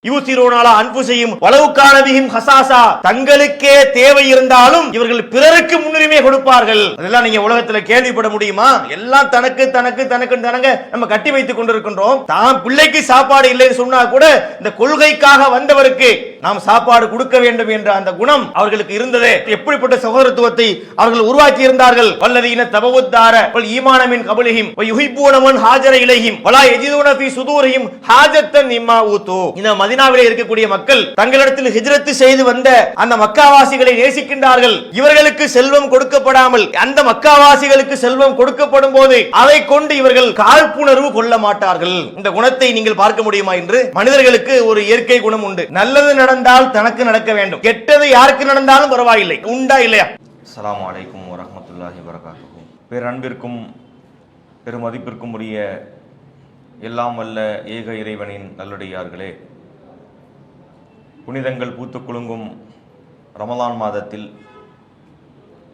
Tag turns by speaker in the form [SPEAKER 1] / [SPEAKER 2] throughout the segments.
[SPEAKER 1] யூசிரோனால அன்புசையும் வலவுக்கான பிஹிம் ஹசாசா, தங்களுக்கே தேவை இருந்தாலும் இவர்கள் பிறருக்கு முன்னுரிமை கொடுப்பார்கள். அதெல்லாம் நீங்க உலகத்துல கேள்விப்பட முடியுமா? எல்லாம் தனக்கு தனக்கு தனக்கு தனங்க நம்ம கட்டி வைத்துக் கொண்டிருக்கின்றோம். தான் பிள்ளைக்கு சாப்பாடு இல்லைன்னு சொன்னா கூட இந்த கொள்கைக்காக வந்தவருக்கு நாம் சாப்பாடு கொடுக்க வேண்டும் என்ற அந்த குணம் அவர்களுக்கு இருந்ததே. எப்படிப்பட்ட சகோதரத்துவத்தை அவர்கள் உருவாக்கி இருந்தார்கள். வல்லதீன தபவுத்தார வல் ஈமானமின் கபலிஹிம் வ யுஹிப்பூன மன் ஹாஜர இலைஹிம் வலா யஜிதுன ஃபீ சுதூரிஹிம் ஹாஜத்தன் மிம்மா ஊது. இந்த மதீனாவிலே இருக்கக்கூடிய மக்கள் தங்களிடத்தில் ஹிஜ்ரத் செய்து வந்த அந்த மக்காவாசிகளை நேசிக்கின்றார்கள். இவர்களுக்கு செல்வம் கொடுக்கப்படாமல் அந்த மக்காவாசிகளுக்கு செல்வம் கொடுக்கப்படும் போது அதை கொண்டு இவர்கள் காழ்ப்புணர்வு கொள்ள மாட்டார்கள். இந்த குணத்தை நீங்கள் பார்க்க முடியுமா? என்று மனிதர்களுக்கு ஒரு இயற்கை குணம் உண்டு. நல்லது நடந்தால் தனக்கு நடக்க வேண்டும், கெட்டது யாருக்கு நடந்தாலும் பரவாயில்லை. உண்டா இல்லையா? அஸ்ஸலாமு அலைக்கும் வரஹ்மத்துல்லாஹி வபரகாத்துஹு. பேரன்பிற்கும் பெருமதிப்பிற்கும் உரிய எல்லாம் வல்ல ஏக இறைவனின் நல்லடியார்களே, புனிதங்கள் பூத்து குலுங்கும் ரமலான் மாதத்தில்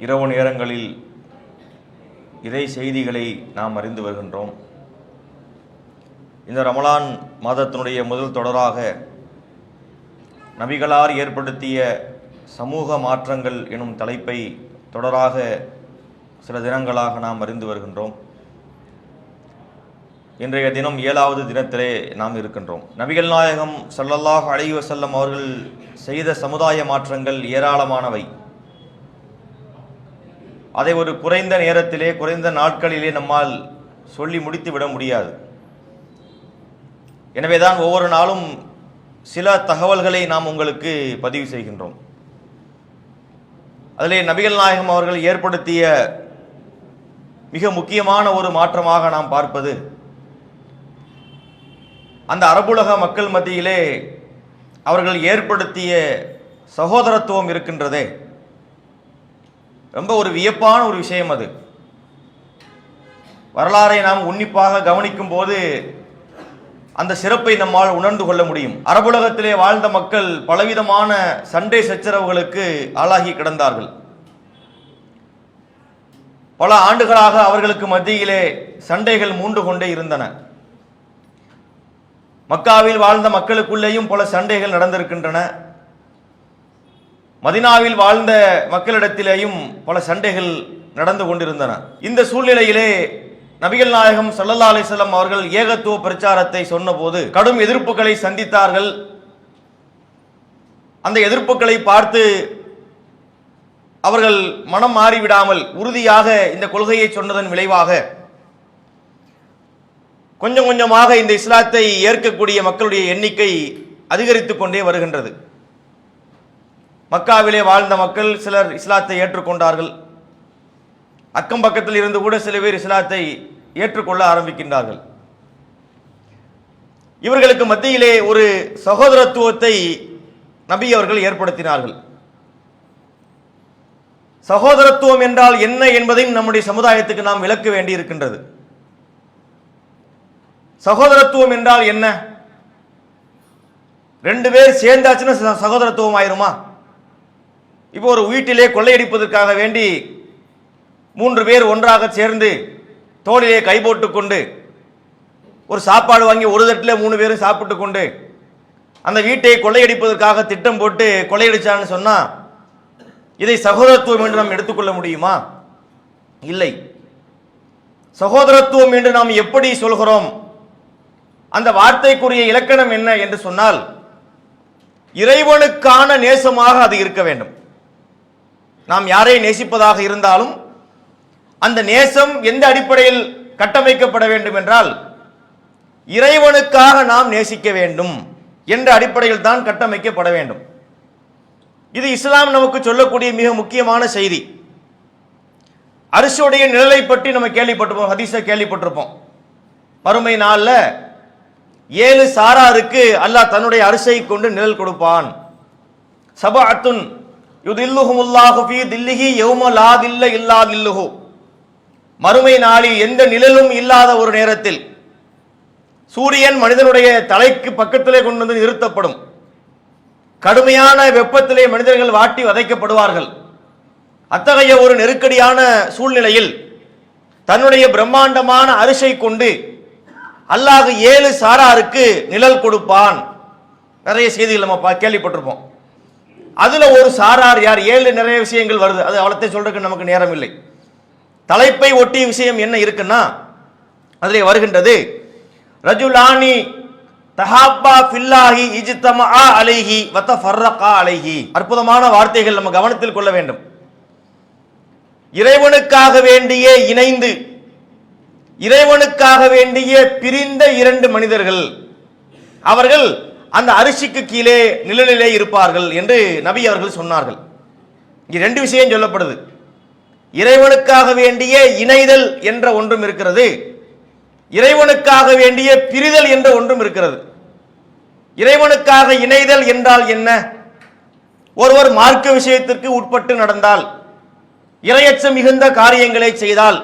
[SPEAKER 1] இரவு நேரங்களில் இறை செய்திகளை நாம் அறிந்து வருகின்றோம். இந்த ரமலான் மாதத்தினுடைய முதல் தொடராக நபிகளார் ஏற்படுத்திய சமூக மாற்றங்கள் எனும் தலைப்பை தொடராக சில தினங்களாக நாம் அறிந்து வருகின்றோம். இன்றைய தினம் 7வது தினத்திலே நாம் இருக்கின்றோம். நபிகள் நாயகம் ஸல்லல்லாஹு அலைஹி வஸல்லம் அவர்கள் செய்த சமுதாய மாற்றங்கள் ஏராளமானவை. அதை ஒரு குறைந்த நேரத்திலே, குறைந்த நாட்களிலே நம்மால் சொல்லி முடித்து விட முடியாது. எனவேதான் ஒவ்வொரு நாளும் சில தகவல்களை நாம் உங்களுக்கு பதிவு செய்கின்றோம். அதிலே நபிகள் நாயகம் அவர்கள் ஏற்படுத்திய மிக முக்கியமான ஒரு மாற்றமாக நாம் பார்ப்பது, அந்த அரபுலக மக்கள் மத்தியிலே அவர்கள் ஏற்படுத்திய சகோதரத்துவம் இருக்கின்றதே, ரொம்ப ஒரு வியப்பான ஒரு விஷயம். அது வரலாறை நாம் உன்னிப்பாக கவனிக்கும் போது அந்த சிறப்பை நம்மால் உணர்ந்து கொள்ள முடியும். அரபுலகத்திலே வாழ்ந்த மக்கள் பலவிதமான சண்டை சச்சரவுகளுக்கு ஆளாகி கிடந்தார்கள். பல ஆண்டுகளாக அவர்களுக்கு மத்தியிலே சண்டைகள் மூண்டு கொண்டே இருந்தன. மக்காவில் வாழ்ந்த மக்களுக்குள்ளேயும் பல சண்டைகள் நடந்திருக்கின்றன. மதீனாவில் வாழ்ந்த மக்களிடத்திலேயும் பல சண்டைகள் நடந்து கொண்டிருந்தன. இந்த சூழ்நிலையிலே நபிகள் நாயகம் ஸல்லல்லாஹு அலைஹி வஸல்லம் அவர்கள் ஏகத்துவ பிரச்சாரத்தை சொன்னபோது கடும் எதிர்ப்புகளை சந்தித்தார்கள். அந்த எதிர்ப்புகளை பார்த்து அவர்கள் மனம் மாறிவிடாமல் உறுதியாக இந்த கொள்கையை சொன்னதன் விளைவாக கொஞ்சம் கொஞ்சமாக இந்த இஸ்லாத்தை ஏற்கக்கூடிய மக்களுடைய எண்ணிக்கை அதிகரித்துக் கொண்டே வருகின்றது. மக்காவிலே வாழ்ந்த மக்கள் சிலர் இஸ்லாத்தை ஏற்றுக்கொண்டார்கள். அக்கம் பக்கத்தில் இருந்து கூட சில பேர் இஸ்லாத்தை ஏற்றுக்கொள்ள ஆரம்பிக்கின்றார்கள். இவர்களுக்கு மத்தியிலே ஒரு சகோதரத்துவத்தை நபி அவர்கள் ஏற்படுத்தினார்கள். சகோதரத்துவம் என்றால் என்ன என்பதையும் நம்முடைய சமுதாயத்துக்கு நாம் விளக்க வேண்டி இருக்கின்றது. சகோதரத்துவம் என்றால் என்ன? ரெண்டு பேர் சேர்ந்தாச்சுன்னா சகோதரத்துவம் ஆயிருமா? இப்போ ஒரு வீட்டிலே கொள்ளையடிப்பதற்காக வேண்டி 3 பேர் ஒன்றாக சேர்ந்து தோளிலே கை போட்டு கொண்டு ஒரு சாப்பாடு வாங்கி ஒரு தட்டில் 3 பேரும் சாப்பிட்டு கொண்டு அந்த வீட்டை கொள்ளையடிப்பதற்காக திட்டம் போட்டு கொள்ளையடிச்சான்னு சொன்னா இதை சகோதரத்துவம் என்று நாம் எடுத்துக்கொள்ள முடியுமா? இல்லை. சகோதரத்துவம் என்று நாம் எப்படி சொல்கிறோம்? அந்த வார்த்தைக்குரிய இலக்கணம் என்ன என்று சொன்னால், இறைவனுக்கான நேசமாக அது இருக்க வேண்டும். நாம் யாரை நேசிப்பதாக இருந்தாலும் அந்த நேசம் எந்த அடிப்படையில் கட்டமைக்கப்பட வேண்டும் என்றால், இறைவனுக்காக நாம் நேசிக்க வேண்டும் என்ற அடிப்படையில் தான் கட்டமைக்கப்பட வேண்டும். இது இஸ்லாம் நமக்கு சொல்லக்கூடிய மிக முக்கியமான செய்தி. அரிசியுடைய நிழலை பற்றி நம்ம கேள்விப்பட்டிருப்போம், ஹதீஸை கேள்விப்பட்டிருப்போம். மறுமை நாள்ல 7 சாராருக்கு அல்லாஹ் தன்னுடைய அரிசை கொண்டு நிழல் கொடுப்பான். சபஅத்துன் யுதில்லுஹுமுல்லாஹு ஃபீ தில்லிஹி யௌம லா தில்ல இல்லா தில்லுஹு. மறுமை நாளில் எந்த நிழலும் இல்லாத ஒரு நேரத்தில் சூரியன் மனிதனுடைய தலைக்கு பக்கத்திலே கொண்டு வந்து நிறுத்தப்படும். கடுமையான வெப்பத்திலே மனிதர்கள் வாட்டி வதைக்கப்படுவார்கள். அத்தகைய ஒரு நெருக்கடியான சூழ்நிலையில் தன்னுடைய பிரம்மாண்டமான அரிசை கொண்டு அல்லாஹ் 7 சாராருக்கு நிழல் கொடுப்பான். நிறைய செய்திகள் நம்ம கேள்விப்பட்டிருப்போம். அதுல ஒரு சாரார் யார், 7 நிறைய விஷயங்கள் வருது, அது அவ்வளோத்தையும் சொல்றதுக்கு நமக்கு நேரம் இல்லை. தலைப்பை ஒட்டிய விஷயம் என்ன இருக்குன்னா, அதிலே வருகின்றது ரஜுலானி தஹாப்பா ஃபில்லாஹி இஜ்தமா அலைஹி வதஃபர்ரகா அலைஹி. அற்புதமான வார்த்தைகள் நம்ம கவனத்தில் கொள்ள வேண்டும். இறைவனுக்காக வேண்டிய இணைந்து, இறைவனுக்காக வேண்டிய பிரிந்த 2 மனிதர்கள், அவர்கள் அந்த அரிசிக்கு கீழே நிழலிலே இருப்பார்கள் என்று நபி அவர்கள் சொன்னார்கள். இங்க 2 விஷயம் சொல்லப்படுது. இறைவனுக்காக வேண்டிய இணைதல் என்ற ஒன்றும் இருக்கிறது, இறைவனுக்காக வேண்டிய பிரிதல் என்ற ஒன்றும் இருக்கிறது. இறைவனுக்காக இணைதல் என்றால் என்ன? ஒருவர் மார்க்க விஷயத்திற்கு உட்பட்டு நடந்தால், இறையச்சம் மிகுந்த காரியங்களை செய்தால்,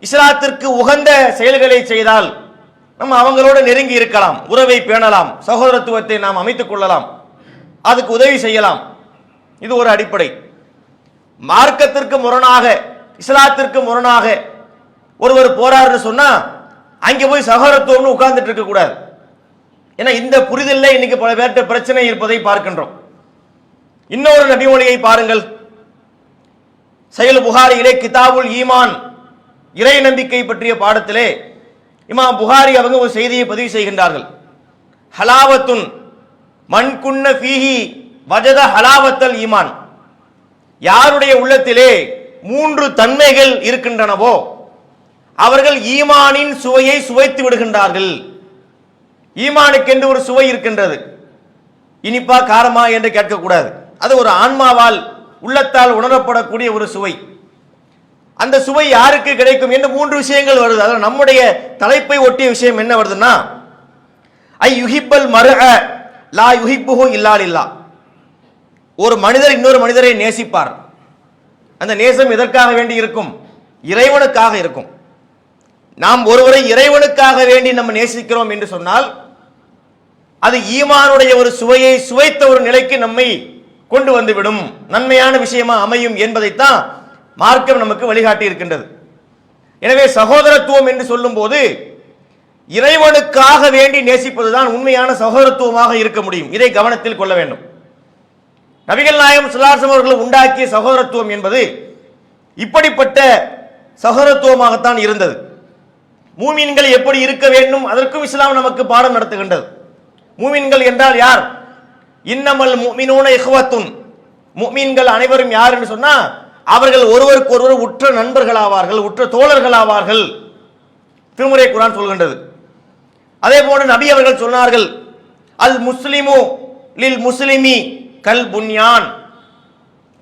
[SPEAKER 1] இஸ்லாத்திற்கு உகந்த செயல்களை செய்தால், நம்ம அவங்களோட நெருங்கி இருக்கலாம், உறவை பேணலாம், சகோதரத்துவத்தை நாம் அமைத்துக் கொள்ளலாம், அதுக்கு உதவி செய்யலாம். இது ஒரு அடிப்படை. மார்க்கத்திற்கு முரணாக, இஸ்லாத்திற்கு முரணாக ஒருவர் போறாருன்னு சொன்னா அங்கே போய் சகோதரத்துவம்னு உட்கார்ந்துட்டு இருக்க கூடாது. ஏன்னா இந்த புரிதல்ல இன்னைக்கு பல பேர்ட்ட பிரச்சனை இருப்பதை பார்க்கின்றோம். இன்னொரு நபிமொழியை பாருங்கள். சஹீஹ் புகாரியிலே கிதாபுல் ஈமான், இறை நம்பிக்கை பற்றிய பாடத்திலே இமாம் புகாரி அவங்க ஒரு செய்தியை பதிவு செய்கின்றார்கள். ஹலாவத்துன் மன் குன்ன ஃபீஹி வஜத ஹலாவத்தல் ஈமான். யாருடைய உள்ளத்திலே 3 தன்மைகள் இருக்கின்றனவோ அவர்கள் ஈமானின் சுவையை சுவைத்து விடுகின்றார்கள். ஈமானுக்கென்று ஒரு சுவை இருக்கின்றது. இனிப்பா காரமா என்று கேட்கக்கூடாது. அது ஒரு ஆன்மாவால் உள்ளத்தால் உணரப்படக்கூடிய ஒரு சுவை. அந்த சுவை யாருக்கு கிடைக்கும் என்று 3 விஷயங்கள் வருது. அதில் நம்முடைய தலைப்பை ஒட்டிய விஷயம் என்ன வருதுன்னா, ஐ யுஹிப்பல் மர்அ லா யுஹிப்புஹு இல்லா லில்லாஹ். ஒரு மனிதர் இன்னொரு மனிதரை நேசிப்பார். அந்த நேசம் எதற்காக வேண்டி இருக்கும்? இறைவனுக்காக இருக்கும். நாம் ஒருவரை இறைவனுக்காக வேண்டி நம்ம நேசிக்கிறோம் என்று சொன்னால் அது ஈமானுடைய ஒரு சுவையை சுவைத்த ஒரு நிலைக்கு நம்மை கொண்டு வந்துவிடும், நன்மையான விஷயமா அமையும் என்பதைத்தான் மார்க்கம் நமக்கு வழிகாட்டி இருக்கின்றது. எனவே சகோதரத்துவம் என்று சொல்லும் போது இறைவனுக்காக வேண்டி நேசிப்பதுதான் உண்மையான சகோதரத்துவமாக இருக்க முடியும். இதை கவனத்தில் கொள்ள வேண்டும். நபிகள் நாயகம் ஸல்லல்லாஹு அலைஹி வஸல்லம் அவர்கள் உண்டாக்கிய சகோதரத்துவம் என்பது இப்படிப்பட்ட சகோதரத்துவமாகத்தான் இருந்தது. மூமின்கள் எப்படி இருக்க வேண்டும் அதற்கும் இஸ்லாம் நமக்கு பாடம் நடத்துகின்றது. மூமின்கள் என்றால் யார்? இன்னமல் முஃமினூன இஹ்வத்துன். முஃமின்கள் அனைவரும் யார் என்று சொன்னா அவர்கள் ஒருவருக்கு ஒருவர் உற்ற நண்பர்கள் ஆவார்கள், உற்ற தோழர்கள் ஆவார்கள். திருமுறை குர்ஆன் சொல்கின்றது. அதே போன்று நபி அவர்கள் சொன்னார்கள், அல் முஸ்லிமு லில் முஸ்லிமி கல் புன்யான்.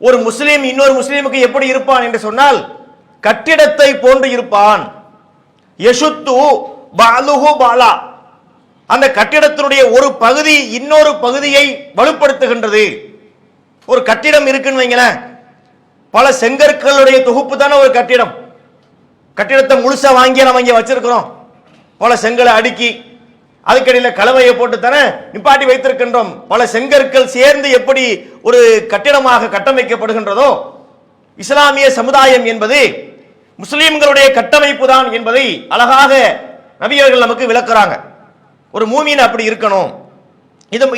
[SPEAKER 1] ஒரு முஸ்லிம் இன்னொரு முஸ்லிமுக்கு எப்படி இருப்பான் என்று சொன்னால் கட்டிடத்தை போன்று இருப்பான். யஷுத்து பஅலுஹு பஅலா. அந்த கட்டிடத்தினுடைய ஒரு பகுதி இன்னொரு பகுதியை வலுப்படுத்துகின்றது. ஒரு கட்டிடம் இருக்குன்னு வைங்களேன், பல செங்கற்களுடைய தொகுப்பு தானே ஒரு கட்டிடம். கட்டிடத்தை முழுசா வாங்கி நம்ம இங்க வச்சிருக்கிறோம். பல செங்கலை அடுக்கி அதுக்கடியில் கலவையை போட்டு தானே நிப்பாட்டி வைத்திருக்கின்றோம். பல செங்கற்கள் சேர்ந்து எப்படி ஒரு கட்டிடமாக கட்டமைக்கப்படுகின்றதோ இஸ்லாமிய சமுதாயம் என்பது முஸ்லிம்களுடைய கட்டமைப்பு தான் என்பதை அழகாக நபியவர்கள் நமக்கு விளக்குறாங்க. ஒரு மூமின் அப்படி இருக்கணும்.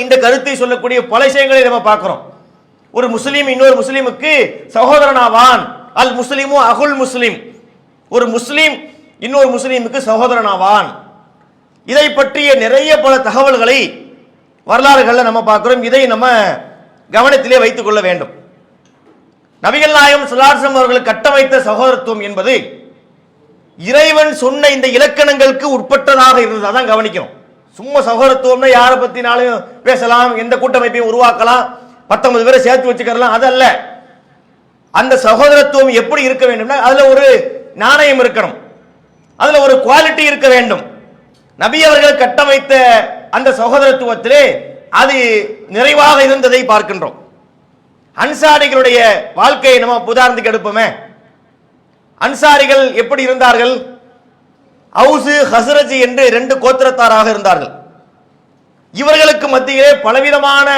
[SPEAKER 1] இந்த கருத்தை சொல்லக்கூடிய பல விஷயங்களை நம்ம பார்க்கிறோம். ஒரு முஸ்லீம் இன்னொரு முஸ்லீமுக்கு சகோதரனாவான். அல் முஸ்லிமு அகுல் முஸ்லிம். ஒரு முஸ்லீம் இன்னொரு முஸ்லீமுக்கு சகோதரனாவான். இதை பற்றிய நிறைய பல தகவல்களை வரலாறுகளில் நம்ம பார்க்கிறோம். இதை நம்ம கவனத்திலே வைத்துக் கொள்ள வேண்டும். நபிகள் நாயகம் ஸல்லல்லாஹு அலைஹி வஸல்லம் அவர்கள் கட்டமைத்த சகோதரத்துவம் என்பது இறைவன் சொன்ன இந்த இலக்கணங்களுக்கு உட்பட்டதாக இருந்தது. அதான் கவனிக்கணும். சும்மா சகோதரத்துவம்னா யாரை பத்தினாலும் பேசலாம், எந்த கூட்டமைப்பையும் உருவாக்கலாம், 19 பேரை சேர்த்து வச்சுக்கலாம், அதல்ல. அந்த சகோதரத்துவம் எப்படி இருக்க வேண்டும்னா அதுல ஒரு நாணயம் இருக்கணும், அதுல ஒரு குவாலிட்டி இருக்க வேண்டும். நபி அவர்கள் கட்டமைத்த அந்த சகோதரத்துவத்திலே அது நிறைவாக இருந்ததை பார்க்கின்றோம். அன்சாரிகளுடைய வாழ்க்கையை நம்ம உதாரணத்துக்கு எடுப்போமே. அன்சாரிகள் எப்படி இருந்தார்கள்? அவுசு ஹஸ்ரஜ் என்று 2 கோத்திரத்தாராக இருந்தார்கள். இவர்களுக்கு மத்தியிலே பலவிதமான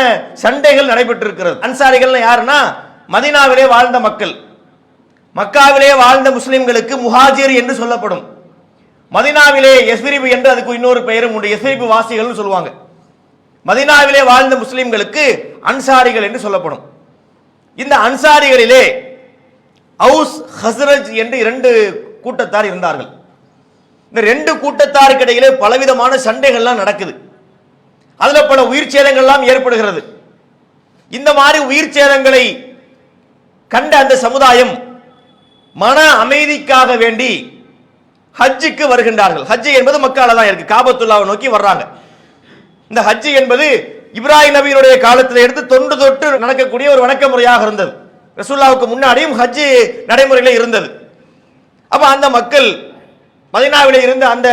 [SPEAKER 1] சண்டைகள் நடைபெற்றிருக்கிறது. அன்சாரிகள் யாருன்னா மதீனாவிலே வாழ்ந்த மக்கள். மக்காவிலே வாழ்ந்த முஸ்லிம்களுக்கு முஹாஜிர் என்று சொல்லப்படும். மதீனாவிலே யஸ்ரிப் என்று அதுக்கு இன்னொரு பெயரும் உண்டு, யஸ்ரிப் வாசிகள்னு சொல்லுவாங்க. மதீனாவிலே வாழ்ந்த முஸ்லிம்களுக்கு அன்சாரிகள் என்று சொல்லப்படும். இந்த அன்சாரிகளிலே அவுஸ் ஹஸ்ரஜ் என்று இரண்டு கூட்டத்தார் இருந்தார்கள். இந்த ரெண்டு கூட்டத்தாருக்கு இடையிலே பலவிதமான சண்டைகள்லாம் நடக்குது. அதுல பல உயிர் சேதங்கள்லாம் ஏற்படுகிறது. இந்த மாதிரி உயிர் சேதங்களை கண்ட அந்த சமுதாயம் மன அமைதிக்காக வேண்டி ஹஜ்ஜுக்கு வருகின்றார்கள். ஹஜ் என்பது மக்கால தான் இருக்கு, காபத்துல்லாவை நோக்கி வர்றாங்க. இந்த ஹஜ் என்பது இப்ராஹிம் நபியினுடைய காலத்தில் எடுத்து தொன்று தொட்டு நடக்கக்கூடிய ஒரு வணக்க முறையாக இருந்தது. ரசூலுல்லாஹ்வுக்கு முன்னாடியும் ஹஜ் நடைமுறையில இருந்தது. அப்ப அந்த மக்கள் மதீனாவிலே இருந்த அந்த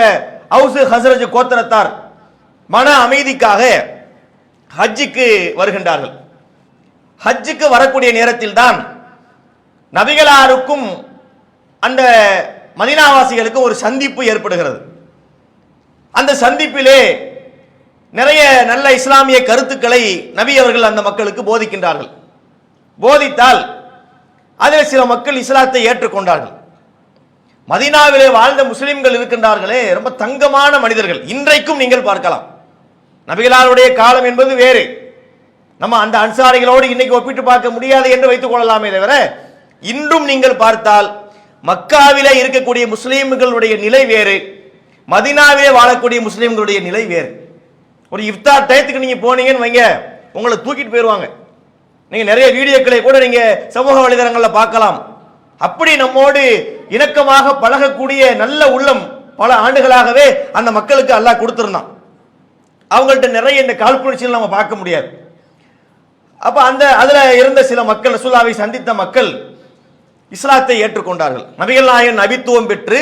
[SPEAKER 1] அவுஸ் ஹஸ்ரஜ் கோத்திரத்தார் மன அமைதிக்காக ஹஜ்ஜுக்கு வருகின்றார்கள். ஹஜ்ஜுக்கு வரக்கூடிய நேரத்தில் தான் நபிகளாருக்கும் அந்த மதீனாவாசிகளுக்கு ஒரு சந்திப்பு ஏற்படுகிறது. அந்த சந்திப்பிலே நிறைய நல்ல இஸ்லாமிய கருத்துக்களை நபி அவர்கள் அந்த மக்களுக்கு போதிக்கின்றார்கள். போதித்தால் அதில் சில மக்கள் இஸ்லாத்தை ஏற்றுக்கொண்டார்கள். மதீனாவிலே வாழ்ந்த முஸ்லிம்கள் இருக்கின்றார்களே, ரொம்ப தங்கமான மனிதர்கள். இன்றைக்கும் நீங்கள் பார்க்கலாம். நபிகளாருடைய காலம் என்பது வேறு. நம்ம அந்த அன்சாரிகளோடு இன்னைக்கு ஒப்பிட்டு பார்க்க முடியாது என்று வைத்துக் கொள்ளலாமே தவிர, இன்றும் நீங்கள் பார்த்தால் மக்காவிலே இருக்கக்கூடிய முஸ்லிம்களுடைய நிலை வேறு, மதீனாவிலே வாழக்கூடிய முஸ்லிம்களுடைய நிலை வேறு. ஒரு இஃப்தார் டயத்துக்கு நீங்க போனீங்கன்னு வைங்க, உங்களை தூக்கிட்டு போயிடுவாங்க. நீங்க நிறைய வீடியோக்களை கூட நீங்க சமூக வலைதளங்களில் பார்க்கலாம். அப்படி நம்மோடு இணக்கமாக பழகக்கூடிய நல்ல உள்ளம் பல ஆண்டுகளாகவே அந்த மக்களுக்கு அல்லாஹ் கொடுத்திருந்தான். அவங்கள்ட்ட நிறைய இந்த கால்குலேஷன் நம்ம பார்க்க முடியாது. அப்ப அதுல இருந்த சில மக்கள், ரசூலுல்லாஹ்வை சந்தித்த மக்கள் இஸ்லாத்தை ஏற்றுக்கொண்டார்கள். நபிகள் நாயகன் நபித்துவம் பெற்று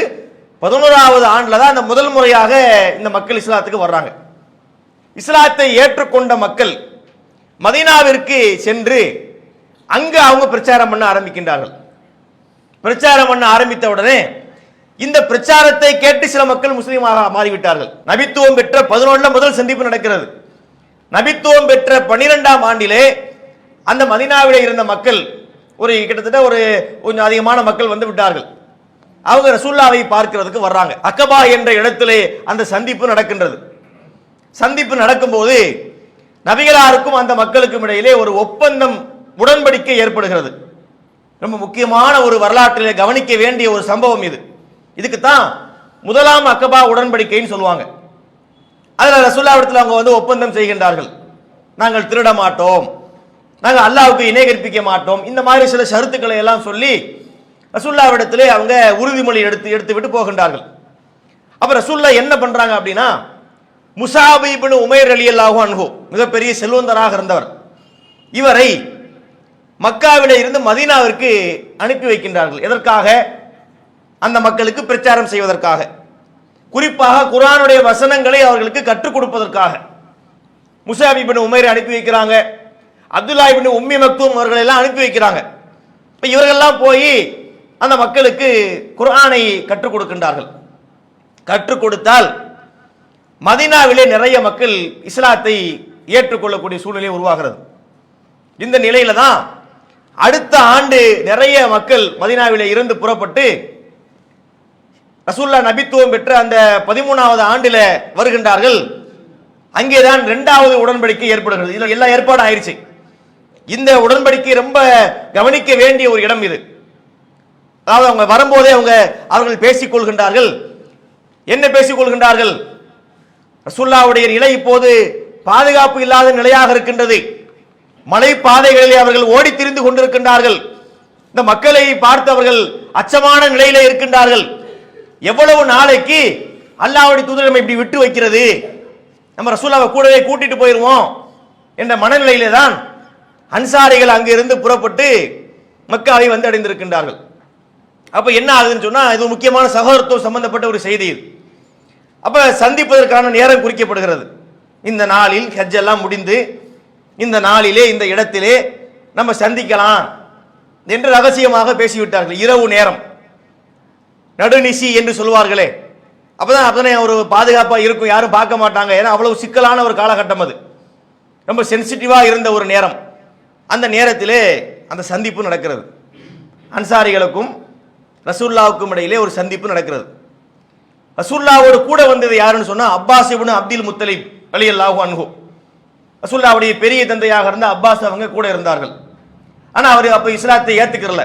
[SPEAKER 1] 11வது ஆண்டுல தான் அந்த முதல் முறையாக இந்த மக்கள் இஸ்லாத்துக்கு வர்றாங்க. இஸ்லாத்தை ஏற்றுக்கொண்ட மக்கள் மதீனாவிற்கு சென்று அங்க அவங்க பிரச்சாரம் பண்ண ஆரம்பிக்கின்றார்கள். பிரச்சாரம் பண்ண ஆரம்பித்த உடனே இந்த பிரச்சாரத்தை கேட்டு சில மக்கள் முஸ்லீமாக மாறிவிட்டார்கள். நபித்துவம் பெற்ற 11 முதல் சந்திப்பு நடக்கிறது. நபித்துவம் பெற்ற 12ஆம் ஆண்டிலே அந்த மதீனாவிலே இருந்த மக்கள் ஒரு கிட்டத்தட்ட ஒரு கொஞ்சம் அதிகமான மக்கள் வந்து விட்டார்கள். அவங்க ரசூலுல்லாஹ்வை பார்க்கிறதுக்கு வர்றாங்க. அக்கபா என்ற இடத்திலே அந்த சந்திப்பு நடக்கின்றது. சந்திப்பு நடக்கும்போது நபிகளாருக்கும் அந்த மக்களுக்கும் இடையிலே ஒரு ஒப்பந்தம், உடன்படிக்கை ஏற்படுகிறது. ரொம்ப முக்கியமான ஒரு வரலாற்றிலே கவனிக்க வேண்டிய ஒரு சம்பவம் இது. இதுக்கு தான் முதலாம் அக்கபா உடன்படிக்கைன்னு சொல்லுவாங்க. அதில் ரசூலுல்லாஹ்விடத்தில் அவங்க வந்து ஒப்பந்தம் செய்கின்றார்கள். நாங்கள் திருட மாட்டோம், நாங்கள் அல்லாஹ்வுக்கு இணை கற்பிக்க மாட்டோம், இந்த மாதிரி சில ஷரத்துக்களை எல்லாம் சொல்லி ரசூலுல்லாஹ்விடத்திலே அவங்க உறுதிமொழி எடுத்து விட்டு போகின்றார்கள். அப்ப ரசூலுல்லாஹ் என்ன பண்றாங்க அப்படின்னா, முஸாப் இப்னு உமைர் ரலியல்லாஹு அன்ஹு மிகப்பெரிய செல்வந்தராக இருந்தவர், இவரை மக்காவிலே இருந்து மதீனாவிற்கு அனுப்பி வைக்கின்றார்கள். எதற்காக? அந்த மக்களுக்கு பிரச்சாரம் செய்வதற்காக, குறிப்பாக குர்ஆனுடைய வசனங்களை அவர்களுக்கு கற்றுக் கொடுப்பதற்காக முஸாப் இப்னு உமைரை அனுப்பி வைக்கிறாங்க. அப்துல்லாஹ் இப்னு உம்மி மக்தூம் அவர்களை எல்லாம் அனுப்பி வைக்கிறாங்க. இப்ப இவர்கள்லாம் போய் அந்த மக்களுக்கு குர்ஆனை கற்றுக் கொடுக்கின்றார்கள். கற்றுக் கொடுத்தால் மதீனாவிலே நிறைய மக்கள் இஸ்லாத்தை ஏற்றுக்கொள்ளக்கூடிய சூழ்நிலை உருவாகிறது. இந்த நிலையில தான் அடுத்த ஆண்டு நிறைய மக்கள் மதீனாவிலே இருந்து புறப்பட்டு ரசூலுல்லாஹ் நபித்துவம் பெற்ற அந்த 13வது ஆண்டில வருகின்றார்கள். அங்கேதான் 2வது உடன்படிக்கை ஏற்படுகிறது. இதுல எல்லா ஏற்பாடும் ஆயிடுச்சு. இந்த உடன்படிக்கை ரொம்ப கவனிக்க வேண்டிய ஒரு இடம் இது. அதாவது அவங்க வரும்போதே அவர்கள் பேசிக் கொள்கின்றார்கள். என்ன பேசிக் கொள்கின்றார்கள்? ரசூலுல்லாஹ்வுடைய நிலை இப்போது பாதுகாப்பு இல்லாத நிலையாக இருக்கின்றது. மலை பாதைகளிலே அவர்கள் ஓடி திரிந்து கொண்டிருக்கின்றார்கள். இந்த மக்களை பார்த்து அவர்கள் அச்சமான நிலையிலே இருக்கின்றார்கள். எவ்வளவு நாளைக்கு அல்லாஹ்வுடைய தூதரை நம்ம இப்படி விட்டு வைக்கிறது, நம்ம ரசூலுல்லாஹ்வை கூடவே கூட்டிட்டு போயிருவோம் என்ற மனநிலையிலே தான் அன்சாரிகள் அங்கிருந்து புறப்பட்டு மக்காவை வந்து அடைந்திருக்கின்றார்கள். அப்ப என்ன ஆகுதுன்னு சொன்னா, இது முக்கியமான சகோதரத்துவம் சம்பந்தப்பட்ட ஒரு செய்தி. அப்ப சந்திப்பதற்கான நேரம் குறிக்கப்படுகிறது. இந்த நாளில் ஹஜ் எல்லாம் முடிந்து இந்த நாளிலே இந்த இடத்திலே நம்ம சந்திக்கலாம் என்று ரகசியமாக பேசிவிட்டார்கள். இரவு நேரம், நடுநிசி என்று சொல்வார்களே, அப்பதான் ஒரு பாதுகாப்பா இருக்கும், யாரும் பார்க்க மாட்டாங்க. ஏன்னா அவ்வளவு சிக்கலான ஒரு காலகட்டம், அது ரொம்ப சென்சிட்டிவா இருந்த ஒரு நேரம். அந்த நேரத்திலே அந்த சந்திப்பு நடக்கிறது. அன்சாரிகளுக்கும் ரசூலுல்லாஹ்வுக்கும் இடையிலே ஒரு சந்திப்பு நடக்கிறது. ரசூலுல்லாஹ்வோடு கூட வந்தது யாருன்னு சொன்னா, அப்பாஸ் இப்னு அப்துல் முத்தலிப் ரலியல்லாஹு அன்ஹு. ரசூலுல்லாஹ்வுடைய பெரிய தந்தையாக இருந்த அப்பாஸ் அவங்க கூட இருந்தார்கள். ஆனா அவர் அப்ப இஸ்லாத்தை ஏத்துக்கறல.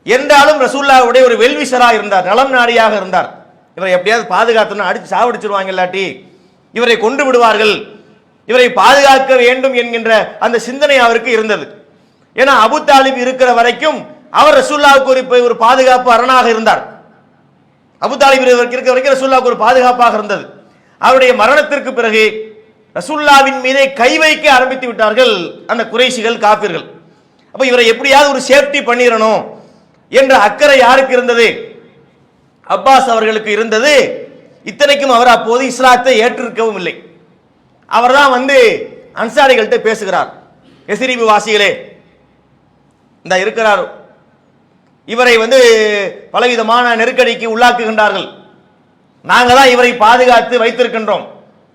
[SPEAKER 1] என்றாலும் ரசூலுல்லாஹ்வுடைய ஒரு வெல்விஷரா இருந்தார், நலம் நாடியாக இருந்தார். இவரை எப்படியாவது பாதுகாத்தணும், அடிச்சு சாவடிச்சிருவாங்க, இல்லாட்டி இவரை கொண்டு விடுவார்கள், இவரை பாதுகாக்க வேண்டும் என்கின்ற அந்த சிந்தனை அவருக்கு இருந்தது. ஏன்னா அபு தாலிப் இருக்கிற வரைக்கும் அவர் ரசூலுல்லாஹ்வுக்கு ஒரு பாதுகாப்பு அரணாக இருந்தார். அபு தாலிப் இருக்கிற வரைக்கும் ரசூலுல்லாஹ்வுக்கு ஒரு பாதுகாப்பாக இருந்தது. அவருடைய மரணத்திற்கு பிறகு ரசூலுல்லாஹ்வின் மீதே கை வைக்க ஆரம்பித்து விட்டார்கள் அந்த குறைஷிகள், காபிர்கள். அப்ப இவரை எப்படியாவது ஒரு சேஃப்டி பண்ணிடணும் என்ற அக்கறை யாருக்கு இருந்தது? அப்பாஸ் அவர்களுக்கு இருந்தது. இத்தனைக்கும் அவர் அப்போது இஸ்லாத்தை ஏற்றிருக்கவும் இல்லை. அவர் தான் வந்து அன்சாரிகள்கிட்ட பேசுகிறார், எஸ்ரிபு வாசிகளே இந்த இருக்கிறார், இவரை வந்து பலவிதமான நெருக்கடிக்கு உள்ளாக்குகின்றார்கள், நாங்க தான் இவரை பாதுகாத்து வைத்திருக்கின்றோம்,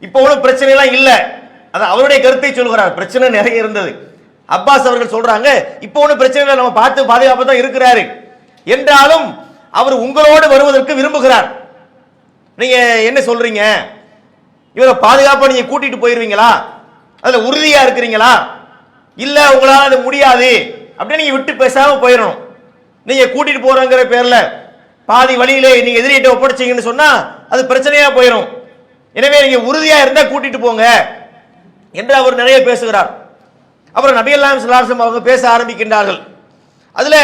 [SPEAKER 1] இப்போ ஒன்றும் பிரச்சனை எல்லாம் இல்ல. அது அவருடைய கருத்தை சொல்கிறார். பிரச்சனை நிறைய இருந்தது. அப்பாஸ் அவர்கள் சொல்றாங்க, இப்போ ஒன்றும் பிரச்சனை இல்லை, நம்ம பார்த்து பாதுகாப்பு தான் இருக்கிறாரு. என்றாலும் அவர் உங்களோடு வருவதற்கு விரும்புகிறார். நீங்க என்ன சொல்றீங்க? இவரை பாதுகாப்பா நீங்க கூட்டிட்டு போயிருவீங்களா? அதுல உறுதியா இருக்கிறீங்களா? இல்ல உங்களால அது முடியாது அப்படின்னு நீங்க விட்டு பேசாம போயிடணும். நீங்க கூட்டிட்டு போறங்கிற பேர்ல பாதி வழியிலே நீங்க எதிரிட்ட ஒப்படைச்சீங்கன்னு சொன்னா அது பிரச்சனையா போயிடும். எனவே நீங்க உறுதியா இருந்தா கூட்டிட்டு போங்க என்று அவர் நிறைய பேசுகிறார். அப்புறம் நபி ஸல்லல்லாஹு அலைஹி வஸல்லம் அவங்க பேச ஆரம்பிக்கின்றார்கள். அதுல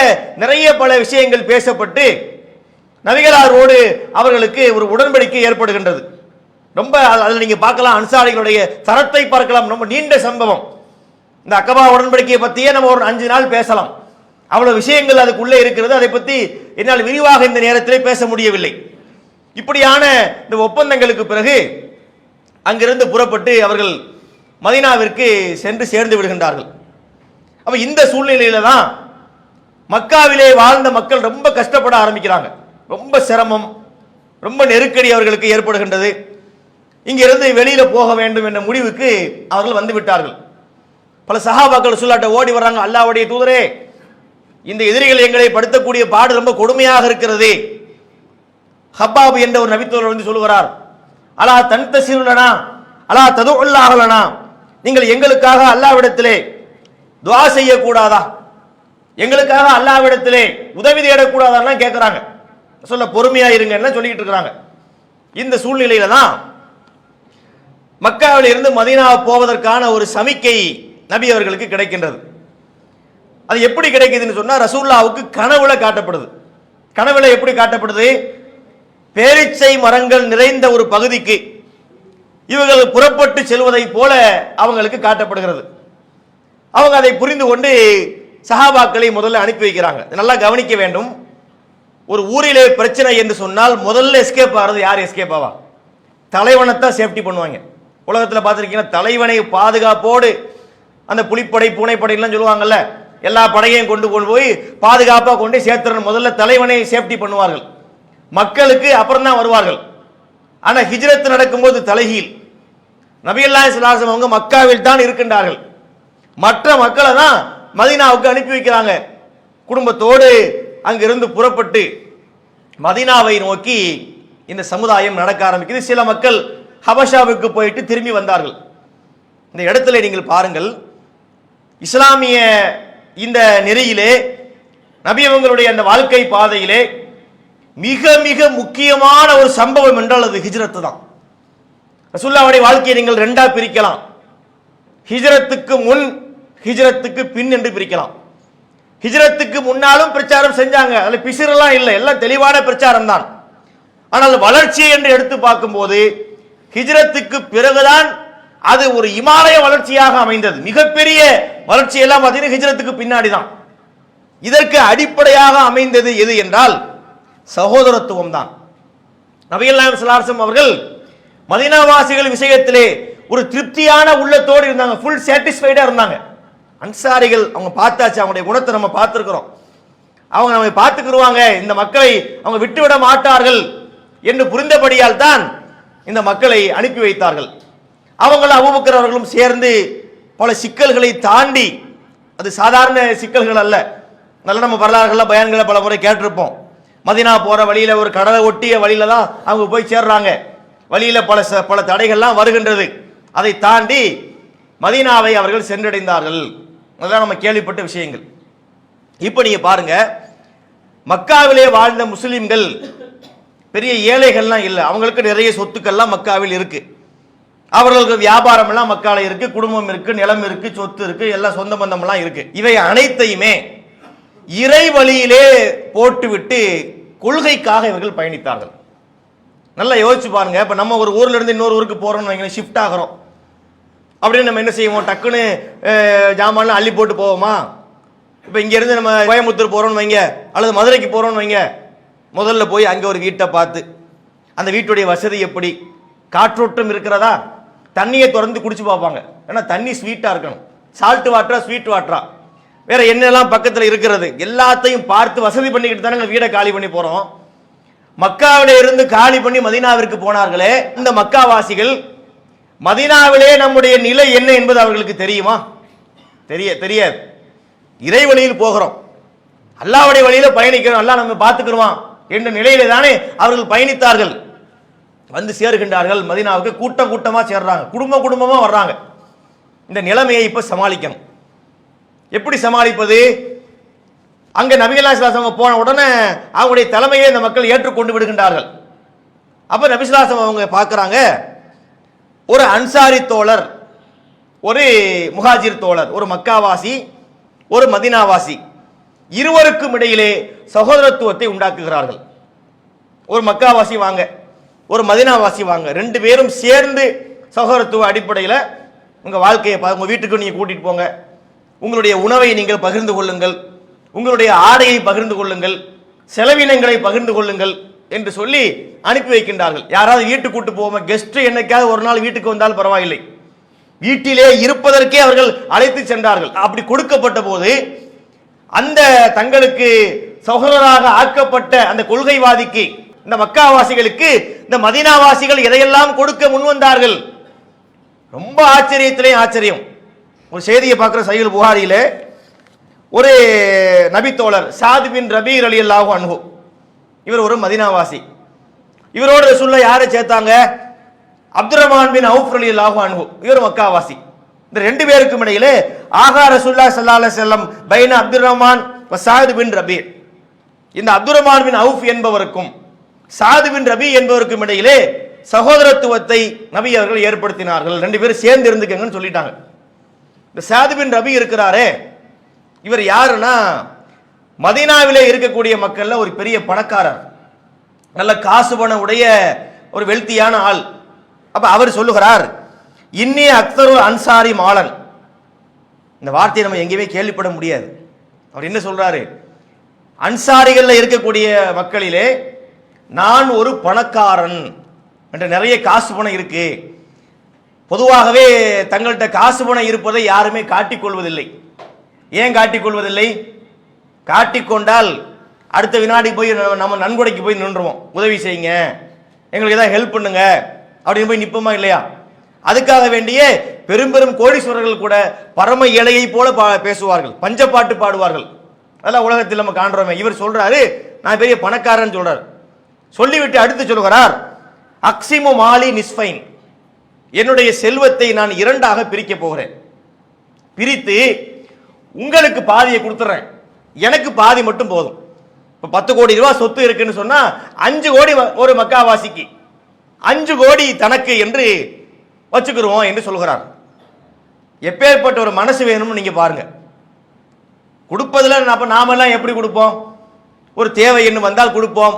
[SPEAKER 1] நிறைய பல விஷயங்கள் பேசப்பட்டு நபிகளாரோடு அவர்களுக்கு ஒரு உடன்படிக்கை ஏற்படுகின்றது. ரொம்ப அதில் நீங்க பார்க்கலாம், அன்சாரிகளுடைய தரத்தை பார்க்கலாம். ரொம்ப நீண்ட சம்பவம். இந்த அக்கபா உடன்படிக்கையை பத்தியே நம்ம ஒரு 5 நாள் பேசலாம். அவ்வளவு விஷயங்கள் அதுக்குள்ளே இருக்கிறது. அதை பத்தி என்னால் விரிவாக இந்த நேரத்திலே பேச முடியவில்லை. இப்படியான இந்த ஒப்பந்தங்களுக்கு பிறகு அங்கிருந்து புறப்பட்டு அவர்கள் மதீனாவிற்கு சென்று சேர்ந்து விடுகின்றார்கள். அப்ப இந்த சூழ்நிலையில தான் மக்காவிலே வாழ்ந்த மக்கள் ரொம்ப கஷ்டப்பட ஆரம்பிக்கிறாங்க. ரொம்ப சிரமம், ரொம்ப நெருக்கடி அவர்களுக்கு ஏற்படுகின்றது. இங்கிருந்து வெளியில போக வேண்டும் என்ற முடிவுக்கு அவர்கள் வந்து விட்டார்கள். பல சஹாபாக்கள் ரசூலுல்லாஹ்ட்ட ஓடி வர்றாங்க, அல்லாஹ்வுடைய தூதரே, இந்த எதிரிகள் எங்களை படுத்தக்கூடிய பாடு ரொம்ப கொடுமையாக இருக்கிறது. ஹப்பாப் என்ற ஒரு நபித்தோழர் வந்து சொல்லுகிறார், அலா தன்தசிருலனா அலா ததுல்லாஹலனா, நீங்கள் எங்களுக்காக அல்லாஹ்விடத்திலே துஆ செய்யக்கூடாதா? எங்களுக்காக அல்லாஹ்விடத்திலே உதவி தேடக்கூடாதான்னு கேட்கிறாங்க. சொல்ல பொறுமையா இருங்கன்னு சொல்லிட்டு இருக்கிறாங்க. இந்த சூழ்நிலையில தான் மக்காவில் இருந்து மதீனா போவதற்கான ஒரு சமிக்கை நபி அவர்களுக்கு கிடைக்கின்றது. அது எப்படி கிடைக்குதுன்னு சொன்னா ரசூலுல்லாஹ்வுக்கு கனவுல காட்டப்படுது. கனவுல எப்படி காட்டப்படுது? பேரீச்சை மரங்கள் நிறைந்த ஒரு பகுதிக்கு இவர்கள் புறப்பட்டு செல்வதை போல அவங்களுக்கு காட்டப்படுகிறது. அவங்க அதை புரிந்து கொண்டு சஹாபாக்களை முதல்ல அனுப்பி வைக்கிறாங்க. நல்லா கவனிக்க வேண்டும். ஒரு ஊரிலே பிரச்சனை என்று சொன்னால் முதல்ல எஸ்கேப் ஆகிறது யார்? எஸ்கேப் ஆவா? தலைவனைத்தான் சேஃப்டி பண்ணுவாங்க. உலகத்தில் பார்த்துருக்கீங்கன்னா தலைவனை பாதுகாப்போடு அந்த புலிப்படை பூனைப்படைலாம் சொல்லுவாங்கல்ல, எல்லா படையையும் கொண்டு போய் பாதுகாப்பாக கொண்டு சேர்த்துறணும். முதல்ல தலைவனை சேஃப்டி பண்ணுவார்கள், மக்களுக்கு அப்புறம் தான் வருவார்கள். ஆனா ஹிஜ்ரத் நடக்கும்போது தலைகீழ். நபியல்லாஹி ஸல்லல்லாஹு அலைஹி வஸல்லம் அவங்க மக்காவில் தான் இருக்கின்றார்கள். மற்ற மக்களை தான் மதீனாவுக்கு அனுப்பி வைக்கிறாங்க. குடும்பத்தோடு அங்கிருந்து புறப்பட்டு மதீனாவை நோக்கி இந்த சமுதாயம் நடக்க ஆரம்பிக்குது. சில மக்கள் ஹபஷாவுக்கு போயிட்டு திரும்பி வந்தார்கள். இந்த இடத்துல நீங்கள் பாருங்கள், இஸ்லாமிய இந்த நெறியிலே நபி அவங்களுடைய அந்த வாழ்க்கை பாதையிலே மிக மிக முக்கியமான ஒரு சம்பவம் என்றால் அது ஹிஜ்ரத் தான். ரசூலுல்லாஹ்வுடைய வாழ்க்கையை நீங்கள் ரெண்டா பிரிக்கலாம். ஹிஜ்ரத்துக்கு முன், ஹிஜ்ரத்துக்கு பின் என்று பிரிக்கலாம். ஹிஜ்ரத்துக்கு முன்னாலும் பிரச்சாரம் செஞ்சாங்க, அதுல பிசிறெல்லாம் இல்லை, எல்லாம் தெளிவான பிரச்சாரம் தான். ஆனால் வளர்ச்சி என்று எடுத்து பார்க்கும்போது ஹிஜ்ரத்துக்கு பிறகுதான் அது ஒரு இமாலய வளர்ச்சியாக அமைந்தது. மிகப்பெரிய வளர்ச்சி எல்லாம் பார்த்தீங்கன்னா ஹிஜ்ரத்துக்கு பின்னாடி தான். இதற்கு அடிப்படையாக அமைந்தது எது என்றால் சகோதரத்துவம் தான். நபியல்லாஹு ஸல்லல்லாஹு அலைஹி வஸல்லம் அவர்கள் மதீனாவாசிகள் விஷயத்திலே ஒரு திருப்தியான உள்ளத்தோடு இருந்தாங்க, ஃபுல் சாட்டிஸ்ஃபைடா இருந்தாங்க. அன்சாரிகள் அவங்க பார்த்தாச்சு, அவங்களுடைய குணத்தை நம்ம பார்த்துருக்கிறோம், அவங்க நம்ம பார்த்துக்கிடுவாங்க, இந்த மக்களை அவங்க விட்டுவிட மாட்டார்கள் என்று புரிந்தபடியால் தான் இந்த மக்களை அனுப்பி வைத்தார்கள். அவங்களும் அபூபக்கர் அவர்களும் சேர்ந்து பல சிக்கல்களை தாண்டி, அது சாதாரண சிக்கல்கள் அல்ல, நல்ல நம்ம வரலாறுகள்ல பயான்களை பல முறை கேட்டிருப்போம். மதீனா போற வழியில ஒரு கடலை ஒட்டிய வழியில தான் அவங்க போய் சேர்றாங்க. வழியில பல தடைகள்லாம் வருகின்றது. அதை தாண்டி மதீனாவை அவர்கள் சென்றடைந்தார்கள். அதெல்லாம் நம்ம கேள்விப்பட்ட விஷயங்கள். இப்போ நீங்க பாருங்க, மக்காவிலே வாழ்ந்த முஸ்லிம்கள் பெரிய ஏழைகள்லாம் இல்லை. அவங்களுக்கு நிறைய சொத்துக்கள்லாம் மக்காவில் இருக்கு. அவர்களுக்கு வியாபாரம் எல்லாம் மக்கால இருக்கு, குடும்பம் இருக்கு, நிலம் இருக்கு, சொத்து இருக்கு, எல்லாம் சொந்த பந்தம் எல்லாம் இருக்கு. இவை அனைத்தையுமே இறை வழியிலே போட்டுவிட்டு கொள்கைக்காக இவர்கள் பயணித்தார்கள். நல்லா யோசிச்சு பாருங்க. இப்ப நம்ம ஒரு ஊர்ல இருந்து இன்னொரு ஊருக்கு போறோம்னு வைங்க, ஷிஃப்ட் ஆகிறோம் அப்படின்னு நம்ம என்ன செய்வோம்? டக்குன்னு ஜாமான்லாம் அள்ளி போட்டு போவோமா? இப்ப இங்க இருந்து நம்ம கோயம்புத்தூர் போறோம்னு வைங்க, அல்லது மதுரைக்கு போறோம்னு வைங்க, முதல்ல போய் அங்க ஒரு வீட்டை பார்த்து அந்த வீட்டுடைய வசதி எப்படி, காற்றோட்டம் இருக்கிறதா, தண்ணியை திறந்து குடிச்சு பார்ப்பாங்க. ஏன்னா தண்ணி ஸ்வீட்டா இருக்கணும், சால்ட் வாட்டரா ஸ்வீட் வாட்டரா, வேற என்னெல்லாம் பக்கத்தில் இருக்கிறது எல்லாத்தையும் பார்த்து வசதி பண்ணிக்கிட்டு தானே வீடை காலி பண்ணி போறோம். மக்காவிலே இருந்து காலி பண்ணி மதீனாவிற்கு போனார்களே இந்த மக்காவாசிகள், மதீனாவிலே நம்முடைய நிலை என்ன என்பது அவர்களுக்கு தெரியுமா? தெரியாது. இறை வழியில் போகிறோம், அல்லாஹ்வுடைய வழியில பயணிக்கிறோம், அல்லாஹ் நம்ம பார்த்துக்கிறோம் என்ற நிலையிலே தானே அவர்கள் பயணித்தார்கள். வந்து சேருகின்றார்கள் மதீனாவுக்கு, கூட்டம் கூட்டமா சேர்றாங்க, குடும்பமா வர்றாங்க. இந்த நிலைமையை இப்ப சமாளிக்கணும். எப்படி சமாளிப்பது? அங்க நபிகள் ஸல்லல்லாஹு அலைஹி வஸல்லம் போன உடனே அவங்களுடைய தலைமையை இந்த மக்கள் ஏற்றுக்கொண்டு விடுகின்றார்கள். அப்ப நபி ஸல்லல்லாஹு அலைஹி வஸல்லம் அவங்க பார்க்கறாங்க, ஒரு அன்சாரி தோழர், ஒரு முஹாஜிர் தோழர், ஒரு மக்காவாசி, ஒரு மதீனாவாசி, இருவருக்கும் இடையிலே சகோதரத்துவத்தை உண்டாக்குகிறார்கள். ஒரு மக்காவாசி வாங்க, ஒரு மதீனாவாசி வாங்க, ரெண்டு பேரும் சேர்ந்து சகோதரத்துவ அடிப்படையில் உங்க வாழ்க்கையை உங்க வீட்டுக்கு நீங்க கூட்டிட்டு போங்க, உங்களுடைய உணவை நீங்கள் பகிர்ந்து கொள்ளுங்கள், உங்களுடைய ஆடையை பகிர்ந்து கொள்ளுங்கள், செலவினங்களை பகிர்ந்து கொள்ளுங்கள் என்று சொல்லி அனுப்பி வைக்கின்றார்கள். யாராவது வீட்டுக்கு கூட்டு போவோம், கெஸ்ட் என்னைக்காவது ஒரு நாள் வீட்டுக்கு வந்தால் பரவாயில்லை, வீட்டிலே இருப்பதற்கே அவர்கள் அழைத்து சென்றார்கள். அப்படி கொடுக்கப்பட்ட போது அந்த தங்களுக்கு சகோதரராக ஆக்கப்பட்ட அந்த கொள்கைவாதிக்கு, இந்த மக்காவாசிகளுக்கு இந்த மதீனாவாசிகள் எதையெல்லாம் கொடுக்க முன்வந்தார்கள். ரொம்ப ஆச்சரியத்திலே ஆச்சரியம். ஒரு செய்தியை பார்க்கிற சஹீஹ் புகாரியிலே ஒரு நபி தோழர் சாத் பின் ரபீ ரலியல்லாஹு அன்ஹு, இவர் ஒரு மதீனாவாசி. இவரோட ரசூலுல்லாஹ் யாரை சேர்த்தாங்க? அப்துர் ரஹ்மான் பின் அவுஃப் ரலியல்லாஹு அன்ஹு, இவர் மக்காவாசி. இந்த ரெண்டு பேருக்கும் இடையிலே ஆகா ரசூலுல்லாஹ் ஸல்லல்லாஹு அலைஹி வஸல்லம் பைன அப்துர் ரஹ்மான் வ சாத் பின் ரபீ, இந்த அப்துர் ரஹ்மான் பின் அவுஃப் என்பவருக்கும் சாத் பின் ரபீ என்பவருக்கும் இடையிலே சகோதரத்துவத்தை நபி அவர்கள் ஏற்படுத்தினார்கள். ரெண்டு பேரும் சேர்ந்து இருந்துக்கங்கன்னு சொல்லிட்டாங்க. இந்த சாத் பின் ரபீ இருக்கிறாரே, இவர் யாருன்னா மதீனாவிலே இருக்கக்கூடிய மக்கள்ல ஒரு பெரிய பணக்காரர், நல்ல காசு பணம் உடைய ஒரு வெல்த்தியான ஆள். அப்ப அவர் சொல்லுகிறார், இன்னே அக்தரு அன்சாரி மாலன். இந்த வார்த்தையை நம்ம எங்கேயுமே கேள்விப்பட முடியாது. அவர் என்ன சொல்றாரு? அன்சாரிகள்ல இருக்கக்கூடிய மக்களிலே நான் ஒரு பணக்காரன் என்ற நிறைய காசு பணம் இருக்கு. பொதுவாகவே தங்கள்கிட்ட காசு பணம் இருப்பதை யாருமே காட்டிக்கொள்வதில்லை. ஏன் காட்டிக்கொள்வதில்லை? காட்டிக்கொண்டால் அடுத்த வினாடி போய் நம்ம நன்கொடைக்கு போய் நின்றுவோம், உதவி செய்யுங்க, எங்களுக்கு ஏதாவது ஹெல்ப் பண்ணுங்க அப்படின்னு போய் நிற்போமா இல்லையா? அதுக்காக வேண்டிய பெரும் பெரும் கோடீஸ்வரர்கள் கூட பரம ஏழையை போல பேசுவார்கள், பஞ்சப்பாட்டு பாடுவார்கள். அதெல்லாம் உலகத்தில் நம்ம காண்றோமே. இவர் சொல்றாரு நான் பெரிய பணக்காரன் சொல்றாரு. சொல்லிவிட்டு அடுத்து சொல்கிறார், அக்ஸிமு மாலி நிஸ்ஃபைன், என்னுடைய செல்வத்தை நான் இரண்டாக பிரிக்க போகிறேன், பிரித்து உங்களுக்கு பாதியை கொடுத்துறேன், எனக்கு பாதி மட்டும் போதும். இப்ப 10 கோடி ரூபாய் சொத்து இருக்குன்னு சொன்னா 5 கோடி ஒரு மக்காவாசிக்கு, 5 கோடி தனக்கு என்று வச்சுக்கிறோம் என்று சொல்கிறார். எப்பேற்பட்ட ஒரு மனசு வேணும்னு நீங்க பாருங்க. கொடுப்பதுல நாமெல்லாம் எப்படி கொடுப்போம்? ஒரு தேவை என்று வந்தால் கொடுப்போம்,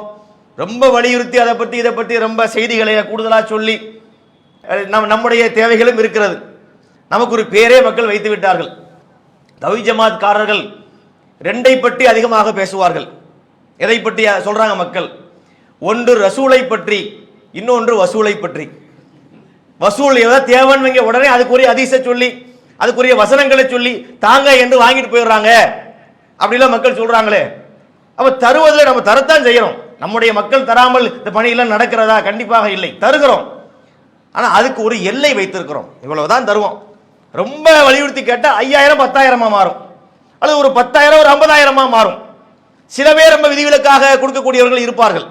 [SPEAKER 1] ரொம்ப வலியுறுத்தி அதை பற்றி இதை பற்றி ரொம்ப செய்திகளை கூடுதலாக சொல்லி நம்முடைய தேவைகளும் இருக்கிறது. நமக்கு ஒரு பேரே மக்கள் வைத்து விட்டார்கள். தவி ஜமாத்காரர்கள் ரெண்டை பற்றி அதிகமாக பேசுவார்கள். எதை பற்றி சொல்றாங்க மக்கள்? ஒன்று ரசூலை பற்றி, இன்னொன்று வசூலை பற்றி. வசூல் ஏதாவது தேவன் வைங்க உடனே அதுக்குரிய ஹதீஸ சொல்லி அதுக்குரிய வசனங்களை சொல்லி தாங்க என்று வாங்கிட்டு போயிடுறாங்க. அப்படிலாம் மக்கள் சொல்றாங்களே. அப்ப தருவதில் நம்ம தரத்தான் செய்யறோம். நம்முடைய மக்கள் தராமல் இந்த பணியெல்லாம் நடக்கிறதா? கண்டிப்பாக இல்லை, தருகிறோம். ஆனா அதுக்கு ஒரு எல்லை வைத்திருக்கிறோம், இவ்வளவுதான் தருவோம். ரொம்ப வலியுறுத்தி கேட்டா 5000 10,000 மாறும், அல்லது ஒரு 10,000 ஒரு 50,000 மாறும். சில பேர் ரொம்ப விதிவிலக்காக கொடுக்கக்கூடியவர்கள் இருப்பார்கள்.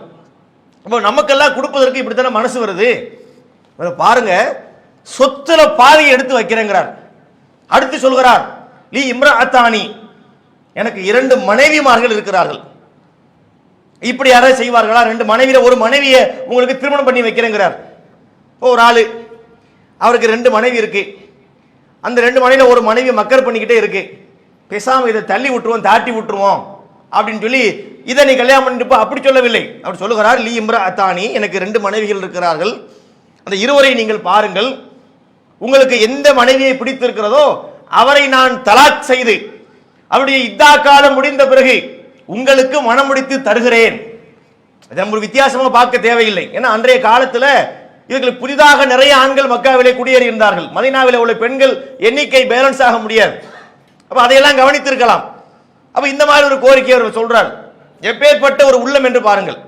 [SPEAKER 1] இப்போ நமக்கெல்லாம் கொடுப்பதற்கு இப்படித்தானே மனசு வருது. பாருங்க, சொத்துல பாதியை எடுத்து வைக்கிறேங்கிறார். அடுத்து சொல்கிறார், லீ இம்ரஅத்தானி, எனக்கு 2 மனைவிமார்கள் இருக்கிறார்கள். இப்படி யாராவது செய்வார்களா? 2 மனைவியில ஒரு மனைவியை உங்களுக்கு திருமணம் பண்ணி வைக்கிறேங்கிறார். ஒரு ஆளு, அவருக்கு 2 மனைவி இருக்கு. அந்த 2 மனைவியில ஒரு மனைவி மக்கர் பண்ணிக்கிட்டே இருக்கு. பேசாம இதை தள்ளி விட்டுருவோம், தாட்டி விட்டுருவோம் அப்படின்னு சொல்லி இதை நீ கல்யாணம் பண்ணிட்டு அப்படி சொல்லவில்லை. அவர் சொல்லுகிறார், லீ இம்ரஅத்தானி, எனக்கு 2 மனைவிகள் இருக்கிறார்கள். அந்த இருவரை நீங்கள் பாருங்கள். உங்களுக்கு எந்த மனைவியை பிடித்திருக்கிறதோ அவரை நான் தலாக் செய்து அவருடைய இத்தா காலம் முடிந்த பிறகு உங்களுக்கு மனம் முடித்து தருகிறேன். இதை நம்ம வித்தியாசமா பார்க்க தேவையில்லை. ஏன்னா அன்றைய காலத்தில் இவர்களுக்கு புதிதாக நிறைய ஆண்கள் மக்காவிலே குடியேறி இருந்தார்கள். மதீனாவிலே உள்ள பெண்கள் எண்ணிக்கை பேலன்ஸ் ஆக முடியாது. அப்ப அதையெல்லாம் கவனித்திருக்கலாம். அப்ப இந்த மாதிரி ஒரு கோரிக்கை அவர் சொல்றார். எப்பேற்பட்ட ஒரு உள்ளம் என்று பாருங்கள்.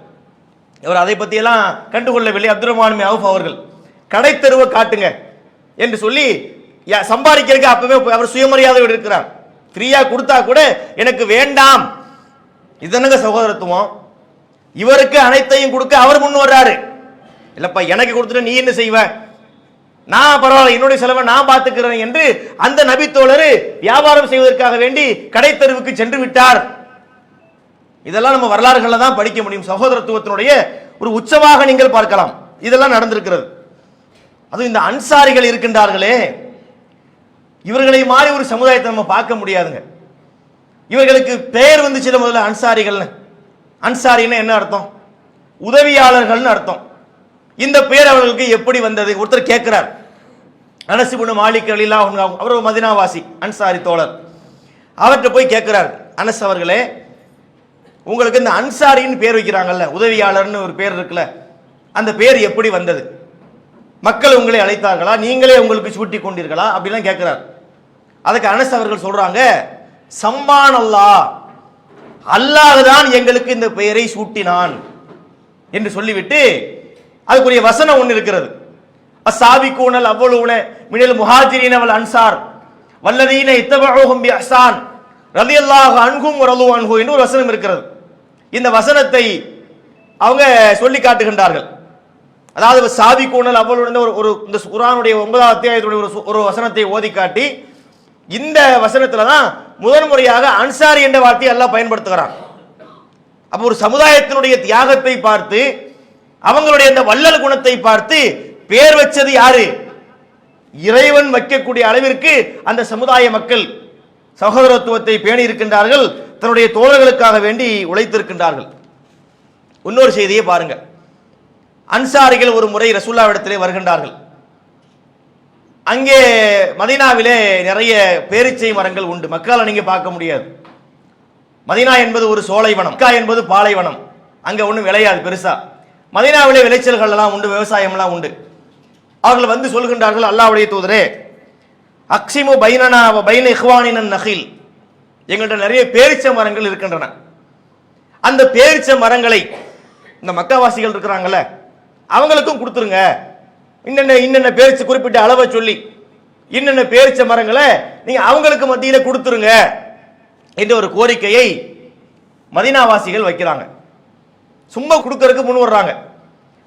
[SPEAKER 1] இவர் அதை பத்தி எல்லாம் கண்டுகொள்ளவில்லை. அப்துல் ரஹ்மான் அவுஃப் அவர்கள் கடை தெருவை காட்டுங்க என்று சொல்லி சம்பாதிக்கிறதுக்கு அப்பவே அவர் சுயமரியாதை இருக்கிறார். ஃப்ரீயா கொடுத்தா கூட எனக்கு வேண்டாம். இதனங்க சகோதரத்துவம். இவருக்கு அனைத்தையும் கொடுக்க அவர் முன் வர்றாரு. இல்லப்பா எனக்கு கொடுத்துட்டு நீ என்ன செய்வ, நான் பரவாயில்ல என்னுடைய செலவை நான் பார்த்துக்கிறேன் என்று அந்த நபி தோழர் வியாபாரம் செய்வதற்காக வேண்டி கடை தெருவுக்கு சென்று விட்டார். இதெல்லாம் நம்ம வரலாறுகளில் தான் படிக்க முடியும். சகோதரத்துவத்தினுடைய ஒரு உச்சமாக நீங்கள் பார்க்கலாம். இதெல்லாம் நடந்திருக்கிறது. அதுவும் இந்த அன்சாரிகள் இருக்கின்றார்களே, இவர்களை மாதிரி ஒரு சமுதாயத்தை நம்ம பார்க்க முடியாதுங்க. இவர்களுக்கு பெயர் வந்துச்சு முதல்ல அன்சாரிகள். அன்சாரின்னா என்ன அர்த்தம்? உதவியாளர்கள்னு அர்த்தம். இந்த பெயர் அவர்களுக்கு எப்படி வந்தது? ஒருத்தர் கேட்கிறார். அனஸ் இப்னு மாலிக் ரலியல்லாஹு அன்ஹு, அவர் மதீனாவாசி அன்சாரி தோழர். அவர்கிட்ட போய் கேட்கிறார், அனஸ் அவர்களே, உங்களுக்கு இந்த அன்சாரின்னு பேர் வைக்கிறாங்கல்ல, உதவியாளர்னு ஒரு பேர் இருக்குல்ல, அந்த பேர் எப்படி வந்தது? மக்கள் உங்களை அழைத்தார்களா, நீங்களே உங்களுக்கு சூட்டி கொண்டீர்களா அப்படிலாம் கேட்கிறார். அதுக்கு அனஸ் அவர்கள் சொல்றாங்க, சம்பான் அல்லாஹ், அல்லாஹ் தான் எங்களுக்கு இந்த பெயரை சூட்டினான் என்று சொல்லிவிட்டு அதுக்குரிய வசனம் ஒன்று இருக்கிறது. அஸ்ஸாபிகூனல் அவ்வலூன மினல் முஹாஜிரீன வல் அன்சார் வல்லதீன இத்தபஊஹும் பிஇஹ்சான் ரலியல்லாஹு அன்ஹும் வரது அன்ஹு என்று ஒரு வசனம் இருக்கிறது. இந்த வசனத்தை அவங்க சொல்லி காட்டுகின்றார்கள். அதாவது சாபிகூனல் அவ்வளவு ஒரு இந்த குர்ஆனுடைய 9வது அத்தியாயத்துடைய ஒரு வசனத்தை ஓதி காட்டி இந்த வசனத்துல தான் முதன்முறையாக அன்சாரி என்ற வார்த்தையை அல்லாஹ் பயன்படுத்துகிறான். அப்ப ஒரு சமுதாயத்தினுடைய தியாகத்தை பார்த்து அவங்களுடைய அந்த வள்ளல் குணத்தை பார்த்து பேர் வச்சது யாரு? இறைவன் வைக்கக்கூடிய அளவிற்கு அந்த சமுதாய மக்கள் சகோதரத்துவத்தை பேணி இருக்கின்றார்கள். தன்னுடைய தோழர்களுக்காக வேண்டி உழைத்திருக்கின்றார்கள். இன்னொரு செய்தியை பாருங்க. அன்சாரிகள் ஒரு முறை ரசூலுல்லாஹ்விடத்திலே வருகின்றார்கள். அங்கே மதீனாவிலே நிறைய பேரீச்சை மரங்கள் உண்டு. மக்கால நீங்க பார்க்க முடியாது. மதீனா என்பது ஒரு சோலைவனம், மக்கா என்பது பாலைவனம். அங்க ஒன்றும் விளையாது பெருசா. மதீனாவிலே விளைச்சல்கள் எல்லாம் உண்டு, விவசாயம் எல்லாம் உண்டு. அவர்கள் வந்து சொல்கின்றார்கள், அல்லாஹ்வுடைய தூதரே, அக்ஸிமு பைனனா வ பைன இஹ்வானின நஹில், எங்கள்கிட்ட நிறைய பேரீச்ச மரங்கள் இருக்கின்றன. அந்த பேரீச்ச மரங்களை இந்த மக்காவாசிகள் இருக்கிறாங்கல்ல அவங்களுக்கும் கொடுத்துருங்க. இன்னென்ன பேரிச்ச குறிப்பிட்ட அளவை சொல்லி இன்னென்ன பேரிச்ச மரங்களை நீங்க அவங்களுக்கு மத்தியில கொடுத்துருங்க என்ற ஒரு கோரிக்கையை மதீனாவாசிகள் வைக்கிறாங்க. சும்மா கொடுக்கறதுக்கு முன் வர்றாங்க.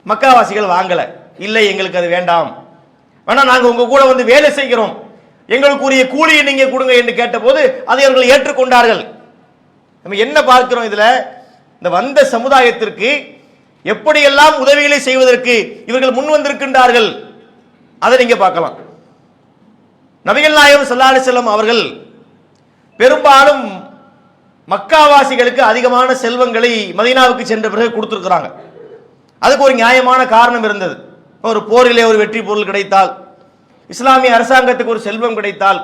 [SPEAKER 1] மக்காவாசிகள் வாங்கல. இல்லை, எங்களுக்கு அது வேண்டாம், வேணா நாங்க உங்க கூட வந்து வேலை செய்கிறோம், எங்களுக்குரிய கூலியை நீங்க கொடுங்க என்று கேட்டபோது அதை அவர்கள் ஏற்றுக்கொண்டார்கள். நம்ம என்ன பார்க்கிறோம் இதுல? இந்த வந்த சமுதாயத்திற்கு எப்படியெல்லாம் உதவிகளை செய்வதற்கு இவர்கள் முன் வந்திருக்கின்றார்கள். அதை நீங்க பார்க்கலாம். நபிகள் நாயகம் ஸல்லல்லாஹு அலைஹி வஸல்லம் அவர்கள் பெரும்பாலும் மக்காவாசிகளுக்கு அதிகமான செல்வங்களை மதீனாவுக்கு சென்ற பிறகு கொடுத்திருக்கிறாங்க. அதுக்கு ஒரு நியாயமான காரணம் இருந்தது. ஒரு போரிலே ஒரு வெற்றி பொருள் கிடைத்தால், இஸ்லாமிய அரசாங்கத்துக்கு ஒரு செல்வம் கிடைத்தால்,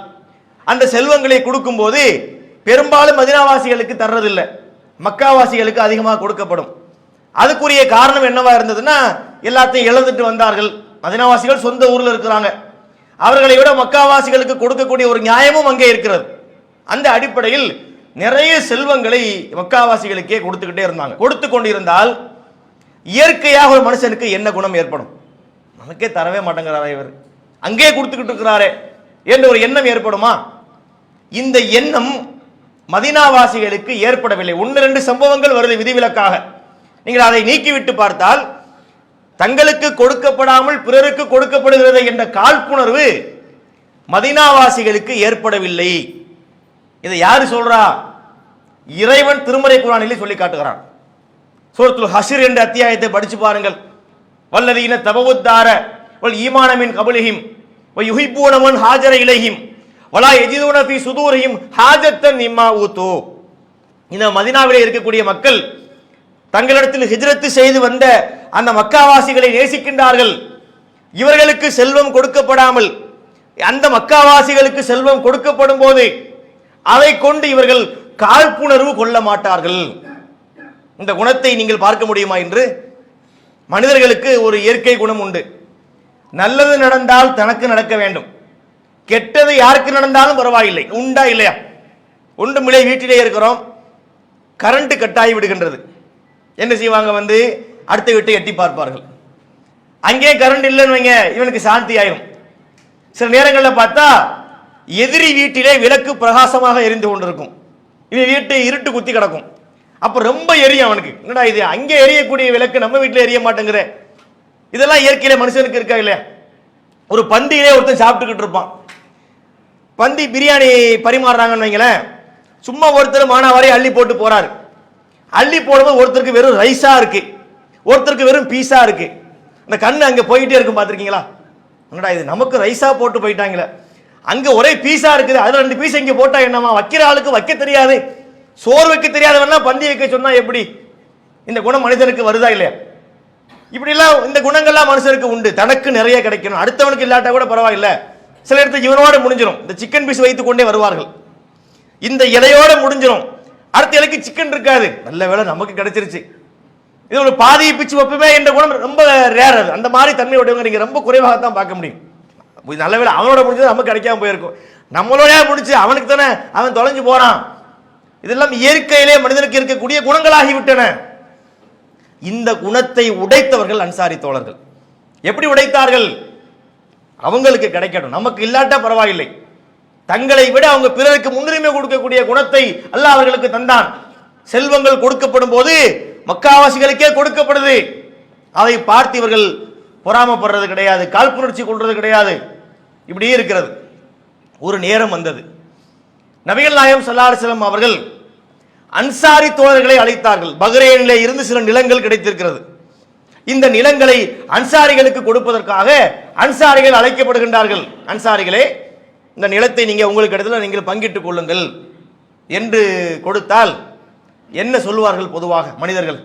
[SPEAKER 1] அந்த செல்வங்களை கொடுக்கும் போது பெரும்பாலும் மதீனாவாசிகளுக்கு தர்றதில்லை, மக்காவாசிகளுக்கு அதிகமாக கொடுக்கப்படும். அதுக்குரிய காரணம் என்னவா இருந்ததுன்னா, எல்லாத்தையும் இழந்துட்டு வந்தார்கள். மதீனாவாசிகள் சொந்த ஊர்ல இருக்கிறாங்க. அவர்களை விட மக்காவாசிகளுக்கு கொடுக்கக்கூடிய ஒரு நியாயமும் அங்கே இருக்கிறது. அந்த அடிப்படையில் நிறைய செல்வங்களை மக்காவாசிகளுக்கே கொடுத்துக்கிட்டே இருந்தாங்க. கொடுத்து கொண்டிருந்தால் இயற்கையாக ஒரு மனுஷனுக்கு என்ன குணம் ஏற்படும்? நமக்கே தரவே மாட்டேங்கிறாரே இவர், அங்கே கொடுத்துக்கிட்டு இருக்கிறாரே என்ற ஒரு எண்ணம் ஏற்படுமா? இந்த எண்ணம் மதீனாவாசிகளுக்கு ஏற்படவில்லை. 1-2 சம்பவங்கள் வருது விதிவிலக்காக. நீங்கள் அதை நீக்கிவிட்டு பார்த்தால் தங்களுக்கு கொடுக்கப்படாமல் பிறருக்கு கொடுக்கப்படுகிறது என்ற காழ்ப்புணர்வு மதீனாவாசிகளுக்கு ஏற்படவில்லை. இதை யாரு சொல்றா? இறைவன் திருமறை குர்ஆனிலே சொல்லி காட்டுகிறான். சூரத்துல் ஹஷ்ர் என்ற அத்தியாயத்தை படிச்சு பாருங்கள். வல்லதீன தபவுத்தார வல் ஈமான மின் கபலிஹிம் வ யுஹிப்பூன மன் ஹாஜர இலைஹிம் வலா யஜிதுன ஃபீ சுதூரிஹிம் ஹாஜத்தன் மிம்மா ஊது. இந்த மதீனாவிலே இருக்கக்கூடிய மக்கள் தங்களிடத்தில் ஹிஜ்ரத் செய்து வந்த அந்த மக்காவாசிகளை நேசிக்கின்றார்கள். இவர்களுக்கு செல்வம் கொடுக்கப்படாமல் அந்த மக்காவாசிகளுக்கு செல்வம் கொடுக்கப்படும் போது அதை கொண்டு இவர்கள் காழ்ப்புணர்வு கொள்ள மாட்டார்கள். இந்த குணத்தை நீங்கள் பார்க்க முடியுமா? என்று மனிதர்களுக்கு ஒரு இயற்கை குணம் உண்டு. நல்லது நடந்தால் தனக்கு நடக்க வேண்டும், கெட்டது யாருக்கு நடந்தாலும் பரவாயில்லை. உண்டா இல்லையா? ஒன்றுமில்லை, வீட்டிலே இருக்கிறோம், கரண்ட் கட்டாகி விடுகின்றது. என்ன செய்வாங்க? வந்து அடுத்த வீட்டை எட்டி பார்ப்பார்கள். அங்கே கரண்ட் இல்லைன்னு வைங்க, இவனுக்கு சாந்தி ஆயிரும். சில நேரங்களில் பார்த்தா எதிரி வீட்டிலே விளக்கு பிரகாசமாக எரிந்து கொண்டிருக்கும், இவன் வீட்டு இருட்டு குத்தி கிடக்கும். அப்ப ரொம்ப எரியும் அவனுக்கு. என்னடா இது, அங்கே எரியக்கூடிய விளக்கு நம்ம வீட்டில் எரிய மாட்டேங்கிற. இதெல்லாம் இயற்கையில மனுஷனுக்கு இருக்கா இல்லையா? ஒரு பந்தியிலே ஒருத்தன் சாப்பிட்டுக்கிட்டு இருப்பான், பந்தி பிரியாணி பரிமாறுறாங்கன்னு வைங்களேன், சும்மா ஒருத்தர் மானாவாரி அள்ளி போட்டு போறாரு. அள்ளி போடும்போது ஒருத்தருக்கு வெறும் ரைஸா இருக்கு, ஒருத்தருக்கு வெறும் பீஸா இருக்கு. அந்த கண்ணு அங்க போயிட்டே இருக்கும், பார்த்திருக்கீங்களா? என்னடா இது, நமக்கு ரைஸா போட்டு போயிட்டாங்களே, அங்க ஒரே பீஸா இருக்குது, அதுல 2 பீஸ் இங்க போட்டா என்னமா? வைக்கிற ஆளுக்கு வைக்க தெரியாது, சோறு வைக்க தெரியாதவனா பந்தி வைக்க சொன்னா எப்படி? இந்த குணம் மனிதனுக்கு வருதா இல்லையா? இப்படி எல்லாம் இந்த குணங்கள்லாம் மனுஷனுக்கு உண்டு. தனக்கு நிறைய கிடைக்கணும், அடுத்தவனுக்கு இல்லாட்டா கூட பரவாயில்லை. சில இடத்துக்கு இவனோட முடிஞ்சிடும். இந்த சிக்கன் பீஸ் வைத்துக் கொண்டே வருவார்கள், இந்த இலையோட முடிஞ்சிடும், அடுத்த இலைக்கு சிக்கன் இருக்காது. நல்ல வேளை நமக்கு கிடைச்சிருச்சு. இது ஒரு பாதியை பிச்சு வைப்பமே என்ற குணம் ரொம்ப ரேர். அது அந்த மாதிரி தன்மை உடையவங்க நீங்க ரொம்ப குறைவாகத்தான் பார்க்க முடியும். நல்ல வேளை அவனோட முடிஞ்சது நமக்கு கிடைக்காம போயிருக்கும், நம்மளோட முடிச்சு அவனுக்கு தானே அவன் தொலைஞ்சு போறான். இதெல்லாம் இயற்கையிலே மனிதனுக்கு இருக்கக்கூடிய குணங்களாகிவிட்டன. இந்த குணத்தை உடைத்தவர்கள் அன்சாரி தோழர்கள். எப்படி உடைத்தார்கள்? அவங்களுக்கு கிடைக்கணும், நமக்கு இல்லாட்டா பரவாயில்லை. தங்களை விட அவங்க பிறருக்கு முன்னுரிமை கொடுக்கக்கூடிய குணத்தை அல்லாஹ் அவர்களுக்கு தந்தான். செல்வங்கள் கொடுக்கப்படும் போது மக்காவாசிகளுக்கே கொடுக்கப்படுது, அதை பார்த்து இவர்கள் பொறாமப்படுறது கிடையாது, காழ்ப்புணர்ச்சி கொள்றது கிடையாது. இப்படியே இருக்கிறது. ஒரு நேரம் வந்தது, நபிகள் நாயகம் ஸல்லல்லாஹு அலைஹி வஸல்லம் அவர்கள் அன்சாரி தோழர்களை அழைத்தார்கள். பஹ்ரைனிலே இருந்து சில நிலங்கள் கிடைத்திருக்கிறது. இந்த நிலங்களை அன்சாரிகளுக்கு கொடுப்பதற்காக அன்சாரிகள் அழைக்கப்படுகின்றார்கள். அன்சாரிகளே, இந்த நிலத்தை நீங்க உங்களுக்கு இடத்துல நீங்கள் பங்கிட்டுக் கொள்ளுங்கள் என்று கொடுத்தால் என்ன சொல்லுவார்கள்? பொதுவாக மனிதர்கள்,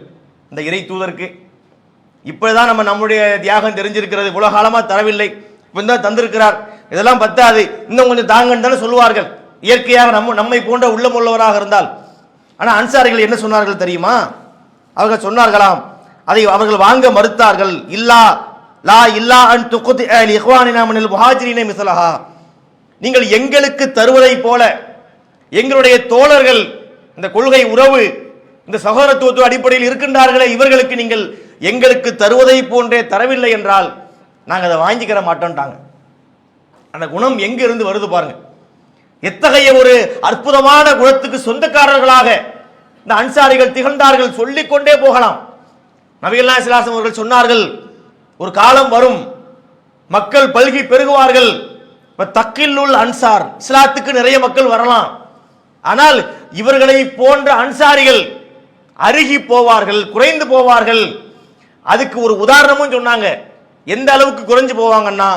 [SPEAKER 1] இந்த இறை தூதருக்கு இப்பதான் நம்முடைய தியாகம் தெரிஞ்சிருக்கிறது, இவ்வளவு காலமா தரவில்லை, இப்பதான் தந்திருக்கிறார், இதெல்லாம் பத்தாது, இன்னும் கொஞ்சம் தாங்கன்னு தானே சொல்லுவார்கள், இயற்கையாக நம்மை போன்ற உள்ளம் உள்ளவராக இருந்தால். ஆனா அன்சாரிகள் என்ன சொன்னார்கள் தெரியுமா? அவர்கள் சொன்னார்களாம், அதை அவர்கள் வாங்க மறுத்தார்கள். இல்லா லா இல்லா அன் துக்தி லி இக்வானினா மினல் முஹாஜிரின மிஸ்லஹா, நீங்கள் எங்களுக்கு தருவதை போல எங்களுடைய தோழர்கள் இந்த கொள்கை உறவு இந்த சகோதரத்துவ அடிப்படையில் இருக்கின்றார்களே, இவர்களுக்கு நீங்கள் எங்களுக்கு தருவதை போன்றே தரவில்லை என்றால் நாங்கள் அதை வாங்கிக்கிற மாட்டோம்ட்டாங்க. அந்த குணம் எங்க இருந்து வருது பாருங்க. எத்தகைய ஒரு அற்புதமான குணத்துக்கு சொந்தக்காரர்களாக இந்த அன்சாரிகள் திகழ்ந்தார்கள், சொல்லிக்கொண்டே போகலாம். நபிகள் நாயகம் ஸல்லல்லாஹு அலைஹி வஸல்லம் அவர்கள் சொன்னார்கள், ஒரு காலம் வரும், மக்கள் பல்கி பெருகுவார்கள், தக்கில்லுல் அன்சார், இஸ்லாத்துக்கு நிறைய மக்கள் வரலாம், ஆனால் இவர்களை போன்ற அன்சாரிகள் அருகி போவார்கள், குறைந்து போவார்கள். அதுக்கு ஒரு உதாரணமும் சொன்னாங்க. எந்த அளவுக்கு குறைஞ்சு போவாங்கன்னா,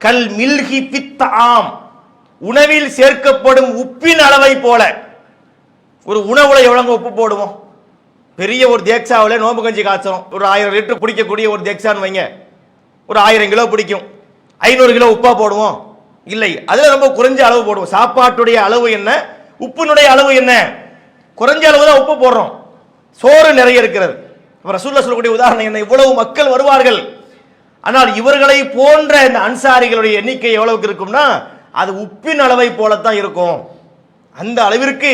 [SPEAKER 1] கல் மில்ஹி பித்தாம், உணவில் சேர்க்கப்படும் உப்பின் அளவை போல. ஒரு உணவுல எவ்வளவு உப்பு போடுவோம்? பெரிய ஒரு தேக்ஸாவில் நோம்பு கஞ்சி காய்ச்சோம், ஒரு 1000 லிட்டர் பிடிக்கக்கூடிய ஒரு தேக்ஸான்னு வைங்க, ஒரு 1000 கிலோ பிடிக்கும், 500 கிலோ உப்பா போடுவோம்? இல்லை, அதுல ரொம்ப குறைஞ்ச அளவு போடுவோம். சாப்பாட்டுடைய அளவு என்ன, உப்பினுடைய அளவு என்ன? குறைஞ்ச அளவு தான் உப்பு போடுறோம். சோறு நிறைய இருக்கிறது. ரசூலுல்லாஹ் சொல்லக்கூடிய உதாரணம் என்ன? இவ்வளவு மக்கள் வருவார்கள், ஆனால் இவர்களை போன்ற இந்த அன்சாரிகளுடைய எண்ணிக்கை எவ்வளவுக்கு இருக்கும்னா, அது உப்பின் அளவை போலத்தான் இருக்கும். அந்த அளவிற்கு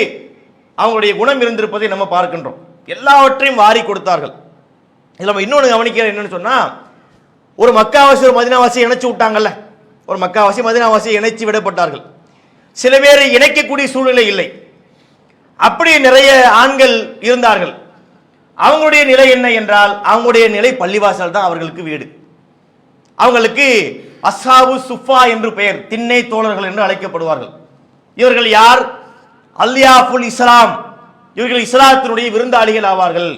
[SPEAKER 1] அவங்களுடைய குணம் இருந்திருப்பதை நம்ம பார்க்கின்றோம். எல்லாவற்றையும் வாரி கொடுத்தார்கள். இதுல நம்ம இன்னொன்று கவனிக்கிற என்னன்னு சொன்னா, ஒரு மக்காவாசி ஒரு மதீனாவாசி இணைச்சு விட்டாங்கல்ல, ஒரு மக்காவாசி மதீனாவாசி இணைச்சு விடப்பட்டார்கள். சில பேரை இணைக்கக்கூடிய சூழ்நிலை இல்லை, அப்படி நிறைய ஆண்கள் இருந்தார்கள். அவங்களுடைய நிலை என்ன என்றால், அவங்களுடைய நிலை பள்ளிவாசல் தான் அவர்களுக்கு வீடு. அவங்களுக்கு அஸ்ஹாபு சுஃபா என்று பெயர், திண்ணை தோழர்கள் என்று அழைக்கப்படுவார்கள். இவர்கள் யார்? அல்யாஃபுல் இஸ்லாம், இவர்கள் இஸ்லாத்தினுடைய விருந்தாளிகள் ஆவார்கள்.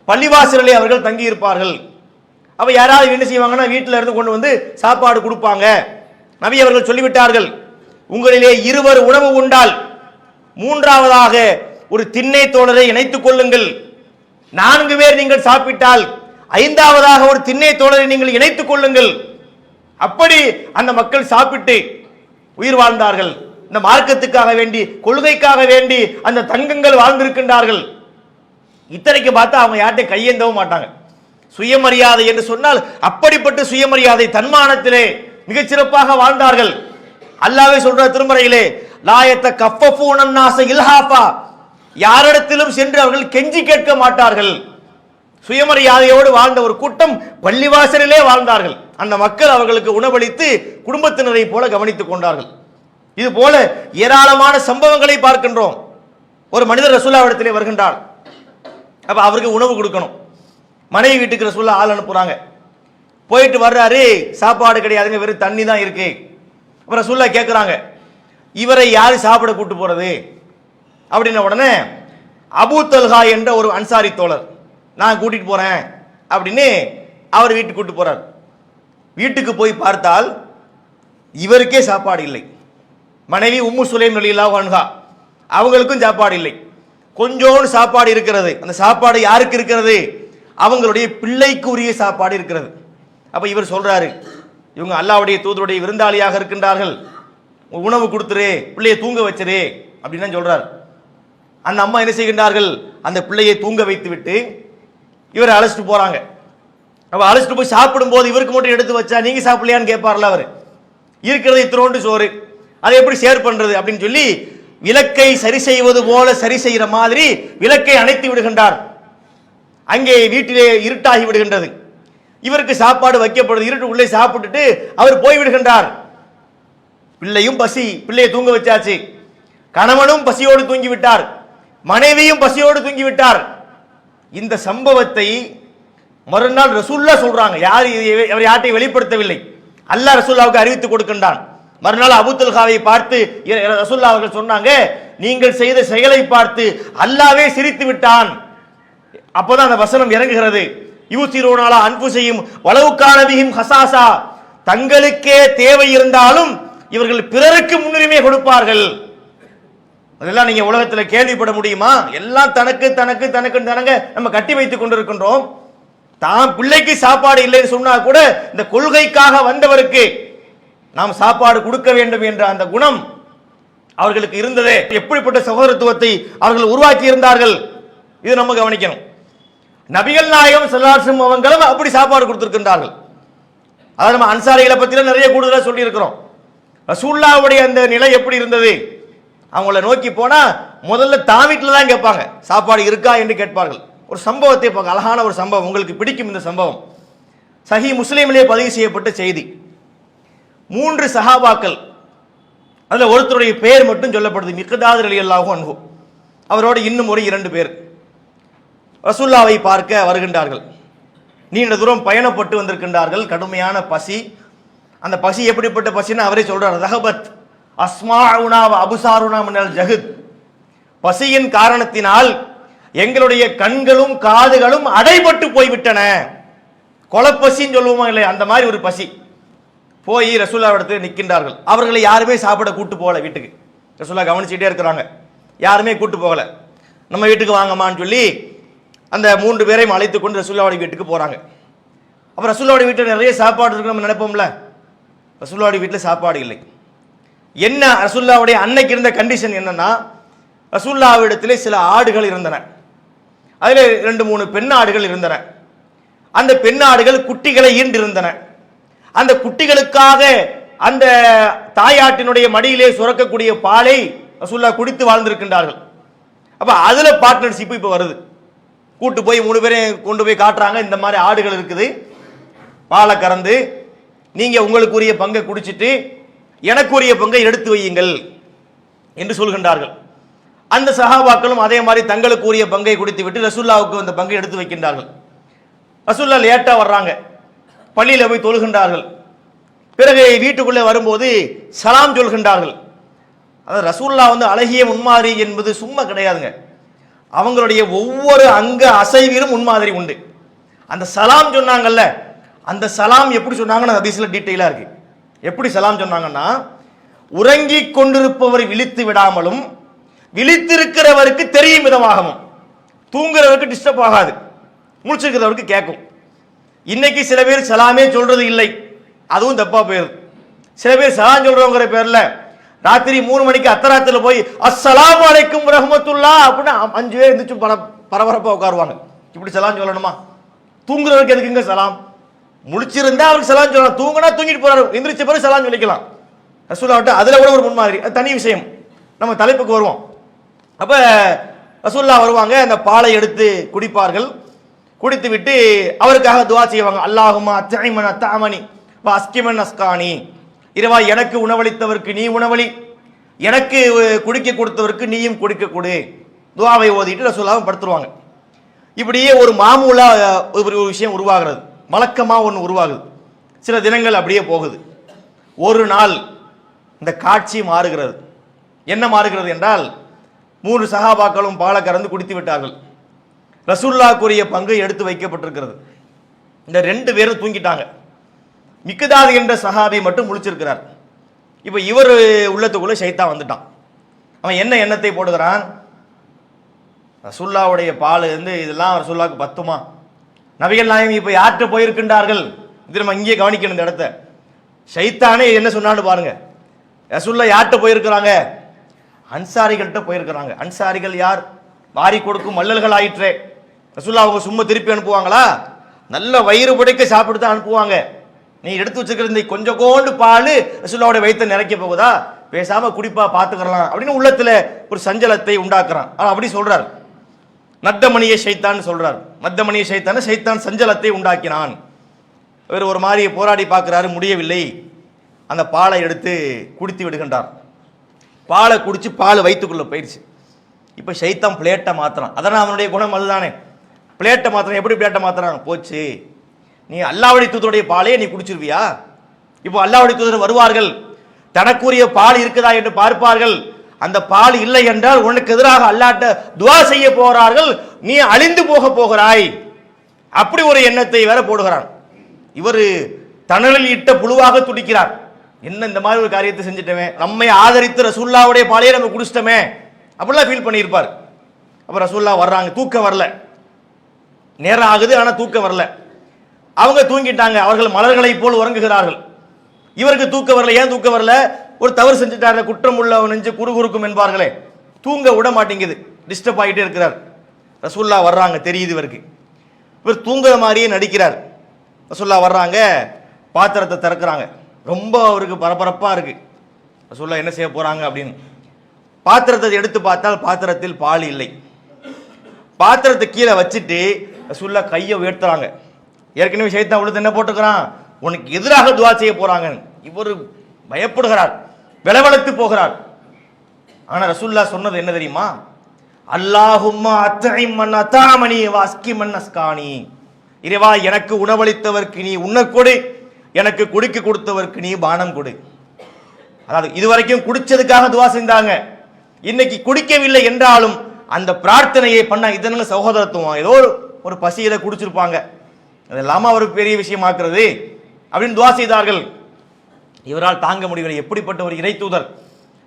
[SPEAKER 1] பள்ளிவாசலிலே அவர்கள் தங்கி இருப்பார்கள். அப்ப யாராவது என்ன செய்வாங்கன்னா வீட்டில இருந்து கொண்டு வந்து சாப்பாடு கொடுப்பாங்க. நபி அவர்கள் சொல்லிவிட்டார்கள், உங்களிலே இருவர் உணவு உண்டால் மூன்றாவதாக ஒரு திண்ணை தோழரை இணைத்துக் கொள்ளுங்கள். 4 பேர் நீங்கள் சாப்பிட்டால் ஐந்தாவதாக ஒரு திண்ணை தோழரை நீங்கள் இணைத்துக் கொள்ளுங்கள். அப்படி அந்த மக்கள் சாப்பிட்டு உயிர் வாழ்ந்தார்கள். இந்த மார்க்கத்துக்காக வேண்டி, கொள்கைக்காக வேண்டி அந்த தங்கங்கள் வாழ்ந்திருக்கின்றார்கள். இத்தனைக்கு பார்த்தா அவங்க யார்ட்டையும் கையேந்தவும் மாட்டாங்க. சுயமரியாதை என்று சொன்னால் அப்படிப்பட்ட சுயமரியாதை, தன்மானத்திலே மிகச்சிறப்பாக வாழ்ந்தார்கள். அல்லாஹ்வே சொல்ற திருமறையிலே, லாயத்த கஃபஃபூனன் நாஸ இல்ஹாஃபா, யாரிடத்திலும் சென்று அவர்கள் கெஞ்சி கேட்க மாட்டார்கள். சுயமரியாதையோடு வாழ்ந்த ஒரு கூட்டம் பள்ளிவாசலிலே வாழ்ந்தார்கள். அந்த மக்கள் அவர்களுக்கு உணவளித்து குடும்பத்தினரை போல கவனித்துக் கொண்டார்கள். இது போல ஏராளமான சம்பவங்களை பார்க்கின்றோம். ஒரு மனிதர் ரசூலுல்லாஹ்விடத்திலே வருகின்றார். அப்ப அவருக்கு உணவு கொடுக்கணும். மனைவி வீட்டுக்கு ரசூலுல்லாஹ் ஆள் அனுப்புறாங்க. போயிட்டு வர்றாரு, சாப்பாடு கிடையாதுங்க, வெறும் தண்ணி தான் இருக்கு. அப்புறம் ரசூலுல்லாஹ் கேட்குறாங்க, இவரை யாரு சாப்பிட கூட்டு போறது அப்படின்ன உடனே அபூ தல்ஹா என்ற ஒரு அன்சாரி தோழர், நான் கூட்டிட்டு போறேன் அப்படின்னு அவர் வீட்டுக்கு கூட்டு போறார். வீட்டுக்கு போய் பார்த்தால் இவருக்கே சாப்பாடு இல்லை. மனைவி உம்மு சுலைம் ரலியல்லாஹு அன்ஹா, அவங்களுக்கும் சாப்பாடு இல்லை. கொஞ்சோண்டு சாப்பாடு இருக்கிறது. அந்த சாப்பாடு யாருக்கு இருக்கிறது? அவங்களுடைய பிள்ளைக்கு உரிய சாப்பாடு இருக்கிறது. அப்ப இவர் சொல்றாரு, இவங்க அல்லாஹ்வுடைய தூதருடைய விருந்தாளியாக இருக்கின்றார்கள், உணவு கொடுத்துரு, பிள்ளையை தூங்க வச்சிரு அப்படின்னு சொல்றாரு. அந்த அம்மா என்ன செய்கின்றார்கள்? அந்த பிள்ளையை தூங்க வைத்து விட்டு இவரை அழைச்சிட்டு போறாங்க. அவ அழைச்சிட்டு போய் சாப்பிடும் போது இவருக்கு மட்டும் எடுத்து வச்சா நீங்க சாப்பிடலையான்னு கேட்பார்ல அவர். இருக்கிறது இத்திரோண்டு சோறு, அதை எப்படி ஷேர் பண்றது அப்படின்னு சொல்லி விளக்கை சரி செய்வது போல சரி செய்கிற மாதிரி விளக்கை அணைத்து விடுகின்றார். அங்கே வீட்டிலே இருட்டாகி விடுகின்றது. இவருக்கு சாப்பாடு வைக்கப்படுது. இருட்டு உள்ளே சாப்பிட்டுட்டு அவர் போய் விடுகின்றார். பிள்ளையும் பசி, பிள்ளையை தூங்க வச்சாச்சு. கணவனும் பசியோடு தூங்கி விட்டார், மனைவியும் பசியோடு தூங்கி விட்டார். இந்த சம்பவத்தை மறுநாள் ரசூலுல்லாஹ் சொல்றாங்க. அவர் யார்ட்டையும் வெளிப்படுத்தவில்லை. அல்லாஹ் ரசூலுல்லாஹ்வுக்கு அறிவித்து கொடுக்கின்றான். மறுநாள் அபூ தல்ஹாவை பார்த்து ரசூலுல்லாஹ் அவர்கள் சொன்னாங்க, நீங்கள் செய்த செயலை பார்த்து அல்லாஹ்வே சிரித்து விட்டான். அப்போதான் அந்த வசனம் இறங்குகிறது. யூசிரூனலா அன்ஃபுஸிஹிம் வலவ் கான பிஹிம் ஹஸாஸா, தங்களுக்கே தேவை இருந்தாலும் இவர்கள் பிறருக்கு முன்னுரிமை கொடுப்பார்கள். அதெல்லாம் நீங்க உலகத்தில் கேள்விப்பட முடியுமா? எல்லாம் தனக்கு தனக்கு தனக்கு தனங்க நம்ம கட்டி வைத்துக் கொண்டிருக்கின்றோம். தான் பிள்ளைக்கு சாப்பாடு இல்லைன்னு சொன்னா கூட இந்த கொள்கைக்காக வந்தவருக்கு நாம் சாப்பாடு கொடுக்க வேண்டும் என்ற அந்த குணம் அவர்களுக்கு இருந்ததே. எப்படிப்பட்ட சகோதரத்துவத்தை அவர்கள் உருவாக்கி இருந்தார்கள், இது நம்ம கவனிக்கணும். நபிகள் நாயகம் ஸல்லல்லாஹு அலைஹி வஸல்லம் அவங்களும் அப்படி சாப்பாடு கொடுத்திருக்கின்றார்கள். அதாவது நம்ம அன்சாரிகளை பத்திலாம் நிறைய கூடுதலாக சொல்லி இருக்கிறோம். ரசூலுல்லாஹ்வுடைய அந்த நிலை எப்படி இருந்தது? அவங்கள நோக்கி போனா முதல்ல தான் வீட்டில் தான் கேட்பாங்க, சாப்பாடு இருக்கா என்று கேட்பார்கள். ஒரு சம்பவத்தை பார்க்க, அழகான ஒரு சம்பவம், உங்களுக்கு பிடிக்கும் இந்த சம்பவம். சஹீ முஸ்லிமிலே பதிவு செய்யப்பட்ட செய்தி. 3 சஹாபாக்கள், அதுல ஒருத்தருடைய பெயர் மட்டும் சொல்லப்படுது, மிக்தாத் ரலியல்லாஹு அன்ஹு. அவரோடு இன்னும் ஒரு 2 பேர் ரசூலுல்லாஹ்வை பார்க்க வருகின்றார்கள். நீண்ட தூரம் பயணப்பட்டு வந்திருக்கின்றார்கள். கடுமையான பசி. அந்த பசி எப்படிப்பட்ட பசின்னு அவரே சொல்றார், ரஹபத் அஸ்மாஉனா வ அப்சாருனா மினல் ஜஹத், பசியின் காரணத்தினால் எங்களுடைய கண்களும் காதுகளும் அடைபட்டு போய்விட்டன. கொலப்பசின்னு சொல்லுவோமா இல்லை, அந்த மாதிரி ஒரு பசி. போய் ரசூலுல்லாஹ்விடத்தில் நிற்கின்றார்கள். அவர்களை யாருமே சாப்பிட கூட்டு போகல வீட்டுக்கு. ரசூலுல்லாஹ் கவனிச்சுட்டே இருக்கிறாங்க, யாருமே கூட்டு போகல. நம்ம வீட்டுக்கு வாங்கம்மான்னு சொல்லி அந்த 3 பேரையும் அழைத்து கொண்டு ரசூலுல்லாஹ்வுடைய வீட்டுக்கு போறாங்க. அப்ப ரசூலுல்லாஹ்வுடைய வீட்டில் நிறைய சாப்பாடு இருக்கு நம்ம நினைப்போம்ல. ரசூலுல்லாஹ்வுடைய வீட்டில் சாப்பாடு இல்லை. என்ன ரசூலுல்லாஹ்வுடைய அன்னைக்கு இருந்த கண்டிஷன் என்னன்னா, ரசூலுல்லாஹ்விடத்திலே சில ஆடுகள் இருந்தன. அதில் 2-3 பெண் ஆடுகள் இருந்தன. அந்த பெண் ஆடுகள் குட்டிகளை ஈண்டிருந்தன. அந்த குட்டிகளுக்காக அந்த தாயாட்டினுடைய மடியிலே சுரக்கக்கூடிய பாலை ரசூலுல்லாஹ் குடித்து வாழ்ந்திருக்கின்றார்கள். அப்ப அதுல பார்ட்னர்ஷிப் இப்ப வருது. கூட்டு போய் 3 பேரையும் கொண்டு போய் காட்டுறாங்க, இந்த மாதிரி ஆடுகள் இருக்குது, பாலை கறந்து நீங்க உங்களுக்குரிய பங்கை குடிச்சிட்டு எனக்குரிய பங்கை எடுத்து வையுங்கள் என்று சொல்கின்றார்கள். அந்த சஹாபாக்களும் அதே மாதிரி தங்களுக்குரிய பங்கை குடித்து விட்டு ரசூலுல்லாஹ்வுக்கு அந்த பங்கை எடுத்து வைக்கின்றார்கள். ரசூலுல்லாஹ் லேட்டா வர்றாங்க, பள்ளியில போய் தொழுகின்றார்கள். பிறகு வீட்டுக்குள்ளே வரும்போது சலாம் சொல்கின்றார்கள். அதாவது ரசூலுல்லாஹ் அழகிய முன்மாதிரி என்பது சும்மா கிடையாதுங்க. அவங்களுடைய ஒவ்வொரு அங்க அசைவிலும் முன்மாதிரி உண்டு. அந்த சலாம் சொன்னாங்கல்ல, அந்த சலாம் எப்படி சொன்னாங்கன்னு ஹதீஸ்ல டீடைலா இருக்கு. எப்படி சலாம் சொன்னாங்கன்னா, உறங்கிக் கொண்டிருப்பவர் விழித்து விடாமலும் விழித்திருக்கிறவருக்கு தெரியும் விதமாகவும், தூங்குறவருக்கு டிஸ்டர்ப் ஆகாது, முழிச்சிருக்கிறவருக்கு கேட்கும். இன்னைக்கு சில பேர் சலாமே சொல்றது இல்லை, அதுவும் தப்பா போயிருது. சில பேர் சலாம் சொல்றவங்கிற பேர்ல ராத்திரி 3 மணிக்கு அத்தராத்துல போய் அஸ்ஸலாமு அலைக்கும் ரஹ்மத்துல்லாஹ் அப்படின்னு 5 பேர் எந்திரிச்சு பரபரப்பா உட்காருவாங்க. இப்படி சலாம் சொல்லணுமா? தூங்குறவருக்கு எதுக்குங்க சலாம்? முழிச்சிருந்தா அவருக்கு சலாம் சொல்லலாம், தூங்கினா தூங்கிட்டு போறாரு, எந்திரிச்ச பிறகு சலாம் சொல்லிக்கலாம். ரசூலுல்லாஹ் அதுல கூட ஒரு முன்மாதிரி, அது தனி விஷயம். நம்ம தலைப்புக்கு வருவோம். அப்ப ரசூலுல்லாஹ் வருவாங்க, அந்த பாலை எடுத்து குடிப்பார்கள். குடித்து விட்டு அவருக்காக துஆ செய்வாங்க. அல்லாஹும்ம அத்இமன் அத்அமனி வ அஸ்கிமன் அஸ்கானி. இறைவா, எனக்கு உணவளித்தவருக்கு நீ உணவளி, எனக்கு குடிக்க கொடுத்தவருக்கு நீயும் குடிக்க கொடு. துஆவை ஓதிட்டு ரசூலுல்லாஹ் படுத்துருவாங்க. இப்படியே ஒரு மாமூலா ஒரு விஷயம் உருவாகிறது, வழக்கமா ஒன்று உருவாகுது. சில தினங்கள் அப்படியே போகுது. ஒரு நாள் இந்த காட்சி மாறுகிறது. என்ன மாறுகிறது என்றால், 3 சஹாபாக்களும் பாலை கறந்து குடித்து விட்டார்கள். ரசூலுல்லாஹ்வுடைய பங்கு எடுத்து வைக்கப்பட்டிருக்கிறது. இந்த 2 பேரும் தூங்கிட்டாங்க. மிக்தாத் என்ற சஹாபி மட்டும் முழிச்சிருக்கிறார். இப்ப இவர் உள்ளத்துக்குள்ள ஷைத்தான் வந்துட்டான். அவன் என்ன எண்ணத்தை போடுகிறான்? ரசூலுல்லாஹ்வுடைய பால் இதெல்லாம் ரசூலுல்லாஹ்வுக்கு பத்துமா? நபிகள் நாயகம் இப்ப யார்கிட்ட போயிருக்கின்றார்கள்? இது நம்ம இங்கே கவனிக்கணும். இந்த இடத்த ஷைத்தானே என்ன சொன்னான்னு பாருங்க. ரசூலுல்லாஹ் யார்கிட்ட போயிருக்கிறாங்க? அன்சாரிகள்கிட்ட போயிருக்கிறாங்க. அன்சாரிகள் யார்? வாரி கொடுக்கும் மல்லல்கள் ஆயிற்றே. ரசூலுல்லாஹ் அவங்க சும்மா திருப்பி அனுப்புவாங்களா? நல்ல வயிறு புடைக்க சாப்பிட்டு தான் அனுப்புவாங்க. நீ எடுத்து வச்சுக்கிற இந்த கொஞ்சம் கோண்டு பால் ரசூலுல்லாஹ்வுடைய வயித்தை நிறைக்க போகுதா? பேசாம குடிப்பா, பார்த்துக்கலாம் அப்படின்னு உள்ளத்துல ஒரு சஞ்சலத்தை உண்டாக்குறான். அப்படி சொல்றார். நத்தமணிய ஷைத்தான் சொல்றார். மத்தமணிய ஷைத்தான ஷைத்தான் சஞ்சலத்தை உண்டாக்கினான். இவர் ஒரு மாதிரி போராடி பார்க்கிறாரு, முடியவில்லை. அந்த பாலை எடுத்து குடித்து விடுகின்றார். பாலை குடிச்சு பால் வயிற்றுக்குள்ள போயிடுச்சு. இப்ப ஷைத்தான் பிளேட்டை மாத்துறான். அதான் அவனுடைய குணம் அதுதானே. பிளேட்டை மாத்துறான். எப்படி பிளேட்டை மாத்துறான்? போச்சு, நீ அல்லாஹ்வுடைய தூதருடைய பாலையே நீ குடிச்சிருவியா? இப்போ அல்லாஹ்வுடைய தூதர் வருவார்கள், தனக்குரிய பால் இருக்குதா என்று பார்ப்பார்கள். அந்த பால் இல்லை என்றால் உனக்கு எதிராக அல்லாஹ்ட்ட துஆ செய்ய போகிறார்கள், நீ அழிந்து போக போகிறாய். அப்படி ஒரு எண்ணத்தை வேற போடுகிறான். இவர் தணலில் இட்ட புழுவாக துடிக்கிறார். என்ன இந்த மாதிரி ஒரு காரியத்தை செஞ்சுட்டமே, நம்மை ஆதரித்து ரசூலுல்லாஹ்வுடைய பாலையே நம்ம குடிச்சிட்டோமே, அப்படிலாம் ஃபீல் பண்ணியிருப்பார். அப்ப ரசூலுல்லாஹ் வர்றாங்க, தூக்கம் வரல, நேரம் ஆகுது ஆனா தூக்கம் வரல. அவங்க தூங்கிட்டாங்க, அவர்கள் மலர்களை போல் உறங்குகிறார்கள். இவருக்கு தூக்கம் வரல. ஏன் தூக்கம் வரல? ஒரு தவறு செஞ்சுட்டாரு, குற்றம் உள்ள நெஞ்சு குறுகுறுக்கும் என்பார்களே, தூங்க விட மாட்டேங்குது, டிஸ்டர்ப் ஆகிட்டே இருக்கிறார். ரசூலுல்லாஹ் வர்றாங்க, தெரியுது இவருக்கு. இவர் தூங்குற மாதிரியே நடிக்கிறார். ரசூலுல்லாஹ் வர்றாங்க, பாத்திரத்தை திறக்கிறாங்க. ரொம்ப அவருக்கு பரபரப்பா இருக்கு. ரசூலுல்லாஹ் என்ன செய்ய போறாங்க அப்படின்னு பாத்திரத்தை எடுத்து பார்த்தால் பாத்திரத்தில் பால் இல்லை. பாத்திரத்தை கீழே வச்சுட்டு ரசூலுல்லாஹ் கையை உயர்த்துறாங்க. ஏற்கனவே ஷைத்தான் உள்ளது என்ன போட்டுக்கிறான்? உனக்கு எதிராக துஆ செய்ய போறாங்க. இவர் பயப்படுகிறார், விளவெடுத்து போகிறார். ஆனா ரசூலுல்லாஹ் சொன்னது என்ன தெரியுமா? அல்லாஹும்ம அத்இமன் அத்அமனி வ அஸ்கிமன் அஸ்கானி. இறைவா, எனக்கு உணவளித்தவருக்கு நீ உண்ண கொடு, எனக்கு குடிக்க கொடுத்தவருக்கு நீ பானம் கொடு. அதாவது இதுவரைக்கும் குடிச்சதுக்காக துஆ செஞ்சாங்க, இன்னைக்கு குடிக்கவில்லை என்றாலும் அந்த பிரார்த்தனையை பண்ண, இதனால சகோதரத்துவம். ஏதோ ஒரு பசியில குடிச்சிருப்பாங்க, அதெல்லாம அவருக்கு பெரிய விஷயமாக்குறது அப்படின்னு துஆ செய்தார்கள். இவரால் தாங்க முடியவில்லை. எப்படிப்பட்ட ஒரு இறை தூதர்!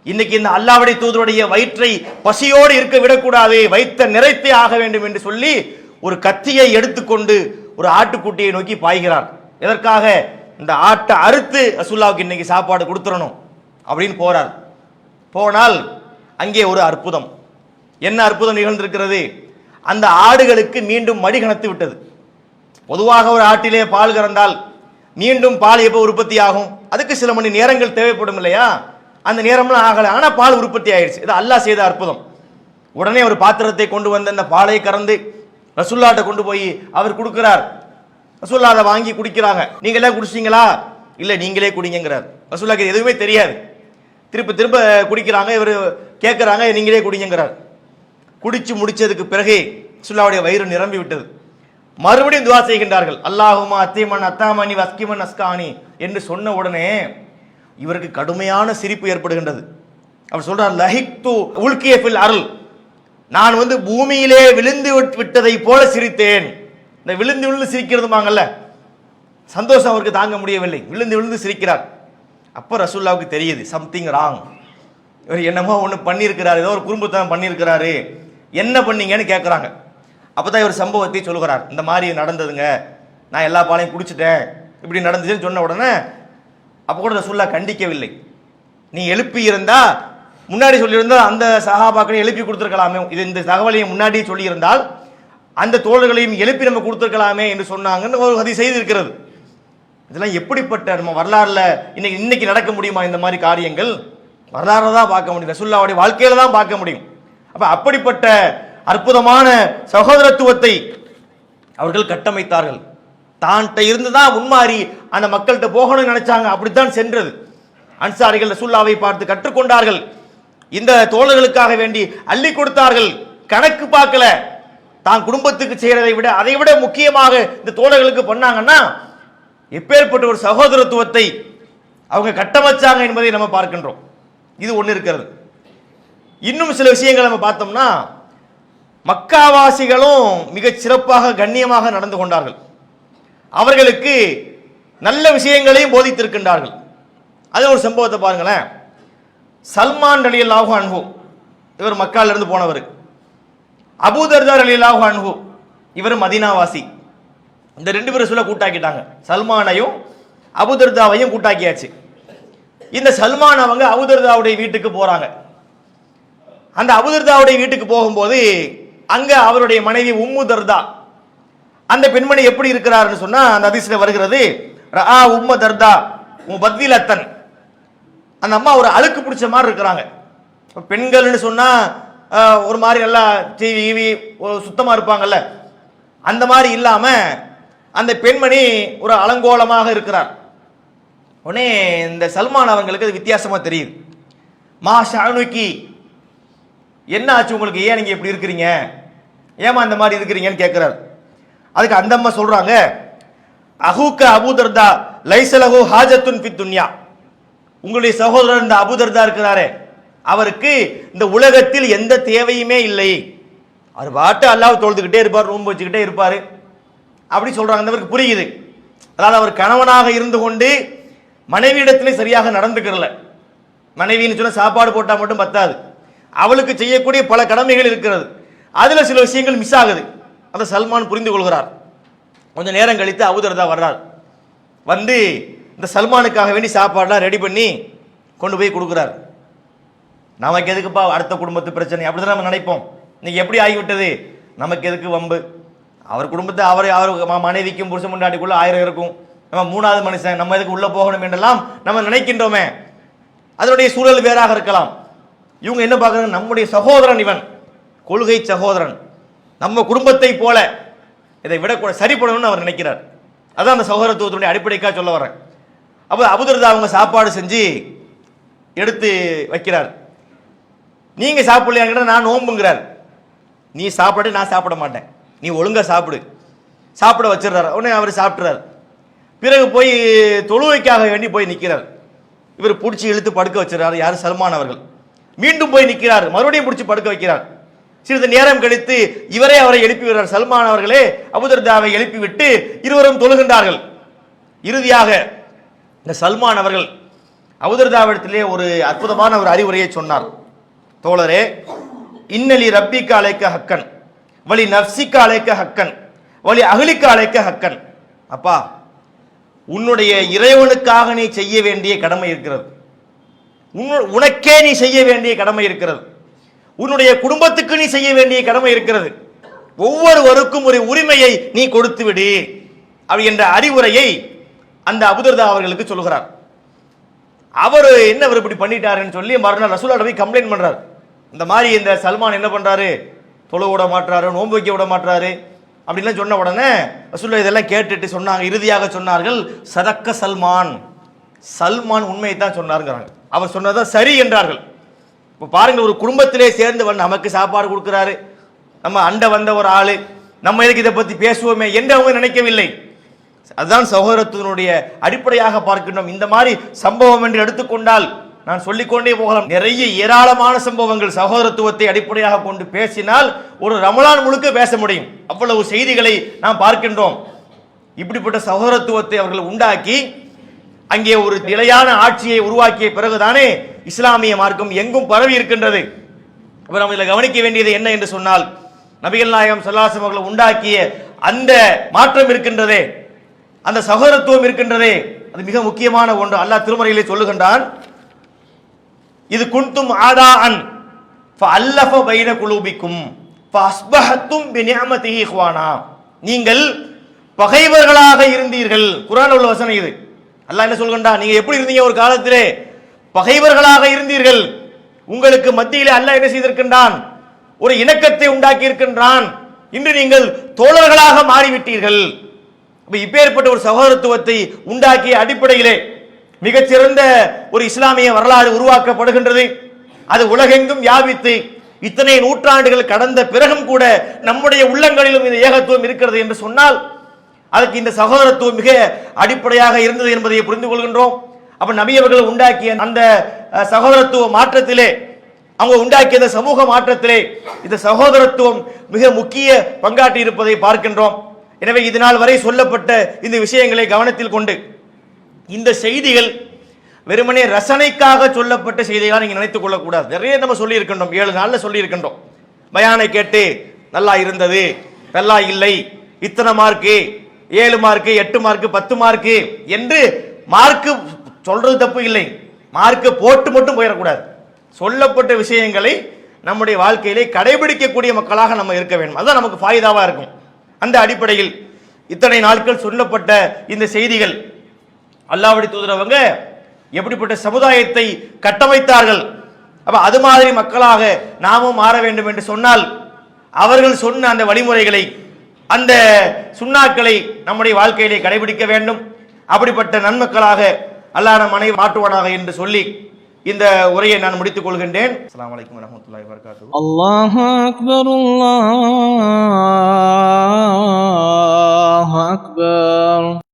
[SPEAKER 1] இன்னைக்கு இந்த அல்லாஹ்வுடைய தூதருடைய வயிற்றை பசியோடு இருக்க விடக்கூடாது, வயிற்றை நிறைத்தே ஆக வேண்டும் என்று சொல்லி ஒரு கத்தியை எடுத்துக்கொண்டு ஒரு ஆட்டுக்குட்டியை நோக்கி பாய்கிறார். எதற்காக? இந்த ஆட்டை அறுத்து ரசூலுல்லாஹ்வுக்கு இன்னைக்கு சாப்பாடு கொடுத்துடணும் அப்படின்னு போறார். போனால் அங்கே ஒரு அற்புதம். என்ன அற்புதம் நிகழ்ந்திருக்கிறது? அந்த ஆடுகளுக்கு மீண்டும் மடி கனத்து விட்டது. பொதுவாக ஒரு ஆட்டிலே பால் கறந்தால் மீண்டும் பால் எப்போ உற்பத்தி ஆகும்? அதுக்கு சில மணி நேரங்கள் தேவைப்படும் இல்லையா? அந்த நேரம்லாம் ஆகலை, ஆனா பால் உற்பத்தி ஆயிடுச்சு. இது அல்லாஹ் செய்த அற்புதம். உடனே ஒரு பாத்திரத்தை கொண்டு வந்து அந்த பாலை கறந்து ரசூலுல்லாஹ்ட்ட கொண்டு போய் அவர் கொடுக்கிறார். ரசூலுல்லாஹ் அதை வாங்கி குடிக்கிறாங்க. நீங்களே குடிச்சிங்களா? இல்ல நீங்களே குடிங்கிறார். ரசூலுல்லாஹ்க்கு எதுவுமே தெரியாது. திரும்ப திரும்ப குடிக்கிறாங்க. இவர் கேட்கிறாங்க, நீங்களே குடிங்கிறார். குடிச்சு முடிச்சதுக்கு பிறகு ரசூலுல்லாஹ்வுடைய வயிறு நிரம்பி விட்டது. மறுபடியும் துவா செய்கின்றார்கள். அல்லாஹுமா அத்திமன் அத்தாமணி வஸ்கிமன் அஸ்கானி என்று சொன்ன உடனே இவருக்கு கடுமையான சிரிப்பு ஏற்படுகின்றது. அவர் சொல்றார், லஹிக்து உல்கிய ஃபில் அருள், நான் பூமியிலே விழுந்து விட்டதை போல சிரித்தேன். இந்த விழுந்து விழுந்து சிரிக்கிறதுமாங்கல்ல, சந்தோஷம் அவருக்கு தாங்க முடியவில்லை, விழுந்து விழுந்து சிரிக்கிறார். அப்ப ரசூலுல்லாவுக்கு தெரியுது சம்திங் ராங், இவர் என்னமோ ஒன்று பண்ணியிருக்கிறார், ஏதோ ஒரு குறும்புத்தனம் பண்ணியிருக்கிறாரு, என்ன பண்ணீங்கன்னு கேட்குறாங்க. அப்பதான் இவர் சம்பவத்தை சொல்லுகிறார், இந்த மாதிரி நடந்ததுங்க, நான் எல்லா பாலையும் குடிச்சிட்டேன், இப்படி நடந்துச்சுன்னு சொன்ன உடனே அப்போ கூட ரசூலுல்லாஹ் கண்டிக்கவில்லை. நீ எழுப்பி இருந்தா முன்னாடி சொல்லியிருந்தால் அந்த சஹாபாக்களை எழுப்பி கொடுத்துருக்கலாமே, இது இந்த தகவலையும் முன்னாடியே சொல்லியிருந்தால் அந்த தோழர்களையும் எழுப்பி நம்ம கொடுத்துருக்கலாமே என்று சொன்னாங்கன்னு ஒரு ஹதீஸ் செய்தி இருக்கிறது. இதெல்லாம் எப்படிப்பட்ட நம்ம வரலாறுல இன்னைக்கு நடக்க முடியுமா? இந்த மாதிரி காரியங்கள் வரலாறு தான் பார்க்க முடியும், ரசூலுல்லாஹ்வுடைய வாழ்க்கையில தான் பார்க்க முடியும். அப்ப அப்படிப்பட்ட அற்புதமான சகோதரத்துவத்தை அவர்கள் கட்டமைத்தார்கள். தான்கிட்ட இருந்து தான் முன்மாறி அந்த மக்கள்கிட்ட போகணும்னு நினைச்சாங்க, அப்படித்தான் சென்றது. அன்சாரிகள் ரசூலுல்லாஹ்வை பார்த்து கற்றுக்கொண்டார்கள், இந்த தோழர்களுக்காக வேண்டி அள்ளி கொடுத்தார்கள், கணக்கு பார்க்கல. தான் குடும்பத்துக்கு செய்யறதை விட அதை விட முக்கியமாக இந்த தோழர்களுக்கு பண்ணாங்கன்னா எப்பேற்பட்ட ஒரு சகோதரத்துவத்தை அவங்க கட்டமைச்சாங்க என்பதை நம்ம பார்க்கின்றோம். இது ஒன்று இருக்கிறது. இன்னும் சில விஷயங்களை நம்ம பார்த்தோம்னா, மக்காவாசிகளும் மிகச் சிறப்பாக கண்ணியமாக நடந்து கொண்டார்கள். அவர்களுக்கு நல்ல விஷயங்களையும் போதித்திருக்கின்றார்கள். அது ஒரு சம்பவத்தை பாருங்களேன். சல்மான் ரலியல்லாஹு அன்ஹு, இவர் மக்கால இருந்து போனவர். அபூ தர்தா ரலியல்லாஹு அன்ஹு, இவர் மதீனாவாசி. இந்த ரெண்டு பேரும் சொல்ல கூட்டாக்கிட்டாங்க, சல்மானையும் அபூ தர்தாவையும் கூட்டாக்கியாச்சு. இந்த சல்மான் அவங்க அபூ தர்தாவுடைய வீட்டுக்கு போறாங்க. அந்த அபூ தர்தாவுடைய வீட்டுக்கு போகும்போது அங்க அவருடைய மனைவி உம்மு தர்தா, அந்த பெண்மணி எப்படி இருக்கிறாருன்னு சொன்னா அந்த ஹதீஸ்ல வருகிறது, ரஆ உம்மு தர்தா முபத்திலத்தன், அந்த அம்மா ஒரு அழுக்கு பிடிச்ச மாதிரி இருக்கிறாங்க. பெண்கள்னு சொன்னா ஒரு மாதிரி நல்லா டிவி சுத்தமா இருப்பாங்கல்ல, அந்த மாதிரி இல்லாம அந்த பெண்மணி ஒரு அலங்கோலமாக இருக்கிறார். உடனே இந்த சல்மான் அவங்களுக்கு அது வித்தியாசமா தெரியுது. மா ஷானுக்கி, என்ன ஆச்சு உங்களுக்கு, ஏன் நீங்க இப்படி இருக்கிறீங்க, ஏமா இந்த மாதிரி இருக்கிறீங்கன்னு கேட்கிறார். அதுக்கு அந்த அம்மா சொல்றாங்க, அஹூக்க அபூ தர்தா லைஸலஹு ஹாஜத்துன் ஃபித் துன்யா, உங்களுடைய சகோதரர் இந்த அபூ தர்தா இருக்கிறாரே, அவருக்கு இந்த உலகத்தில் எந்த தேவையுமே இல்லை, அவர் பாட்டு அல்லாஹ் தொழுதுகிட்டே இருப்பார், ரூம் வச்சுக்கிட்டே இருப்பாரு, அப்படி சொல்றாங்க. அந்தவருக்கு புரியுது. அதாவது அவர் கணவனாக இருந்து கொண்டு மனைவியிடத்திலே சரியாக நடந்துக்கிறல. மனைவின்னு சொன்னா சாப்பாடு போட்டா மட்டும் பத்தாது, அவளுக்கு செய்யக்கூடிய பல கடமைகள் இருக்கிறது, அதுல சில விஷயங்கள் மிஸ் ஆகுது. அதை சல்மான் புரிந்து கொள்கிறார். கொஞ்சம் நேரம் கழித்து அபூ தர்தா வர்றார். வந்து இந்த சல்மானுக்காக வேண்டி சாப்பாடுலாம் ரெடி பண்ணி கொண்டு போய் கொடுக்குறார். நமக்கு எதுக்குப்பா அடுத்த குடும்பத்து பிரச்சனை, அப்படிதான் நம்ம நினைப்போம். இன்னைக்கு எப்படி ஆகிவிட்டது, நமக்கு எதுக்கு வம்பு, அவர் குடும்பத்தை அவர் மனைவிக்கும் புருஷ முண்டாட்டிக்குள்ள 1000 இருக்கும், நம்ம 3வது மனுஷன், நம்ம எதுக்கு உள்ள போகணும் என்றெல்லாம் நம்ம நினைக்கின்றோமே. அதனுடைய சூழல் வேறாக இருக்கலாம். இவங்க என்ன பார்க்கறாங்க, நம்முடைய சகோதரன் இவன், கொள்கை சகோதரன், நம்ம குடும்பத்தை போல இதை விட சரிப்படணும்னு அவர் நினைக்கிறார். அதான் அந்த சகோதரத்துவத்தினுடைய அடிப்படைக்காக சொல்ல வரேன். அப்போ அபூ தர்தா அவங்க சாப்பாடு செஞ்சு எடுத்து வைக்கிறார். நீங்க சாப்பிடலையாங்கிற, நான் நோம்புங்கிறார். நீ சாப்பிட, நான் சாப்பிட மாட்டேன், நீ ஒழுங்கா சாப்பிடு, சாப்பிட வச்சிடறாரு. உடனே அவர் சாப்பிட்றாரு. பிறகு போய் தொழுவைக்காக வேண்டி போய் நிற்கிறார். இவர் பிடிச்சி இழுத்து படுக்க வச்சிடறாரு. யார்? சல்மான் அவர்கள். மீண்டும் போய் நிற்கிறார், மறுபடியும் பிடிச்சி படுக்க வைக்கிறார். சிறிது நேரம் கழித்து இவரே அவரை எழுப்பி விடுறார். சல்மான் அவர்களே அபூ தர்தாவை எழுப்பி விட்டு இருவரும் தொழுகின்றார்கள். இறுதியாக இந்த சல்மான் அவர்கள் அபூ தர்தாவிடத்திலே ஒரு அற்புதமான ஒரு அறிவுரையை சொன்னார். தோழரே, இன்னலி ரப்பிக்க அலைக்க ஹக்கன் வலி நஃப்சிக்க அலைக்க ஹக்கன் வலி அஹ்லிக்க அலைக்க ஹக்கன். அப்பா, உன்னுடைய இறைவனுக்காக நீ செய்ய வேண்டிய கடமை இருக்கிறது, உனக்கே நீ செய்ய வேண்டிய கடமை இருக்கிறது, உன்னுடைய குடும்பத்துக்கு நீ செய்ய வேண்டிய கடமை இருக்கிறது, ஒவ்வொருவருக்கும் ஒரு உரிமையை நீ கொடுத்து விடு அப்படி என்ற அறிவுரையை அந்த அபூ தர்தா அவர்களுக்கு சொல்லுகிறார். அவர் என்ன அவர் இப்படி பண்ணிட்டாருன்னு சொல்லி மறுநாள் ரசூலுல்லாஹ் போய் கம்ப்ளைண்ட் பண்றாரு. இந்த மாதிரி இந்த சல்மான் என்ன பண்றாரு, தொழு விட மாட்டாரு, நோன்பு வைக்க விட மாட்டாரு அப்படின்லாம் சொன்ன உடனே ரசூலுல்லாஹ் இதெல்லாம் கேட்டுட்டு சொன்னாங்க, இறுதியாக சொன்னார்கள், சதக்க சல்மான், சல்மான் உண்மையை தான் சொன்னாருங்கிறாங்க. அவர் சொன்னதான் சரி என்றார்கள். இப்போ பாருங்க, ஒரு குடும்பத்திலே சேர்ந்து நமக்கு சாப்பாடு கொடுக்குறாரு, நம்ம அண்டை வந்த ஒரு ஆளு, நம்ம எதுக்கு இதை பத்தி பேசுவோமே என்று அவங்க நினைக்கவில்லை. அதுதான் சகோதரத்துவனுடைய அடிப்படையாக பார்க்கின்றோம். இந்த மாதிரி சம்பவம் என்று எடுத்துக்கொண்டால் நான் சொல்லிக்கொண்டே போகலாம். நிறைய ஏராளமான சம்பவங்கள் சகோதரத்துவத்தை அடிப்படையாக கொண்டு பேசினால் ஒரு ரமலான் முழுக்க பேச முடியும். அவ்வளவு செய்திகளை நாம் பார்க்கின்றோம். இப்படிப்பட்ட சகோதரத்துவத்தை அவர்கள் உண்டாக்கி அங்கே ஒரு நிலையான ஆட்சியை உருவாக்கிய பிறகுதானே இஸ்லாமிய மார்க்கம் எங்கும் பரவி இருக்கின்றது. அப்ப நம்ம இதில் கவனிக்க வேண்டியது என்ன என்று சொன்னால், நபிகள் நாயகம் ஸல்லல்லாஹு அலைஹி வஸல்லம் அவர்கள் உண்டாக்கிய அந்த மாற்றம் இருக்கின்றதே, அந்த சகோதரத்துவம் இருக்கின்றதே, அது மிக முக்கியமான ஒன்று. அல்லாஹ் திருமறையிலே சொல்லுகின்றான், இது குன்தும் ஆதாஅன் ஃபஅல்லஃப பைன குலூபிக்கும் ஃபஅஸ்பஹத்தும் பிநிஅமதிஹி இஹ்வானா. நீங்கள் பகைவர்களாக இருந்தீர்கள். குர்ஆன்ல உள்ள வசனம் இது. அல்லாஹ் என்ன சொல்கின்றான், நீங்க எப்படி இருந்தீங்க ஒரு காலத்திலே? பகைவர்களாக இருந்தீர்கள். உங்களுக்கு மத்தியிலே அல்லாஹ் என்ன செய்திருக்கின்றான்? ஒரு இணக்கத்தை உண்டாக்கி இருக்கின்றான். இன்று நீங்கள் தோழர்களாக மாறிவிட்டீர்கள். இப்பேற்பட்ட ஒரு சகோதரத்துவத்தை உண்டாக்கிய அடிப்படையிலே மிகச்சிறந்த ஒரு இஸ்லாமிய வரலாறு உருவாக்கப்படுகின்றது. அது உலகெங்கும் வியாபித்து இத்தனை நூற்றாண்டுகள் கடந்த பிறகும் கூட நம்முடைய உள்ளங்களிலும் இந்த ஏகத்துவம் இருக்கிறது என்று சொன்னால் அதுக்கு இந்த சகோதரத்துவம் மிக அடிப்படையாக இருந்தது என்பதை புரிந்து கொள்கின்றோம். அப்ப நபி அவர்கள் உண்டாக்கிய அந்த சகோதரத்துவ மாற்றத்திலே, அவங்க உண்டாக்கிய இந்த சமூக மாற்றத்திலே இந்த சகோதரத்துவம் மிக முக்கிய பங்காற்றி இருப்பதை பார்க்கின்றோம். எனவே இதனால் வரை சொல்லப்பட்ட இந்த விஷயங்களை கவனத்தில் கொண்டு இந்த செய்திகள் வெறுமனே ரசனைக்காக சொல்லப்பட்ட செய்திகளாக நீங்க நினைத்துக் கொள்ளக்கூடாது. நிறைய நம்ம சொல்லி இருக்கின்றோம், 7 நாள்ல சொல்லி இருக்கின்றோம். பயானை கேட்டு நல்லா இருந்தது, நல்லா இல்லை, இத்தனை மார்க்கு, 7 மார்க்கு, 8 மார்க்கு, 10 மார்க்கு என்று மார்க்கு சொல்றது தப்பு இல்லை. மார்க்கு போட்டு மட்டும் போயிடக்கூடாது. சொல்லப்பட்ட விஷயங்களை நம்முடைய வாழ்க்கையிலே கடைபிடிக்கக்கூடிய மக்களாக நம்ம இருக்க வேண்டும். அதுதான் நமக்கு ஃபாயிதாவா இருக்கும். அந்த அடிப்படையில் இத்தனை நாட்கள் சொல்லப்பட்ட இந்த செய்திகள் அல்லாஹ்வுடைய தூதரவங்க எப்படிப்பட்ட சமுதாயத்தை கட்டமைத்தார்கள். அப்ப அது மாதிரி மக்களாக நாமும் மாற வேண்டும் என்று சொன்னால் அவர்கள் சொன்ன அந்த வழிமுறைகளை, அந்த சுன்னாக்களை நம்முடைய வாழ்க்கையிலே கடைபிடிக்க வேண்டும். அப்படிப்பட்ட நன்மக்களாக அல்லாஹ் நம் அனைவரையும் மாற்றுவானாக என்று சொல்லி இந்த உரையை நான் முடித்துக் கொள்கின்றேன். அஸ்ஸலாமு அலைக்கும் வரஹ்மத்துல்லாஹி வபரகாத்துஹு.
[SPEAKER 2] அல்லாஹு அக்பர், அல்லாஹு அக்பர்.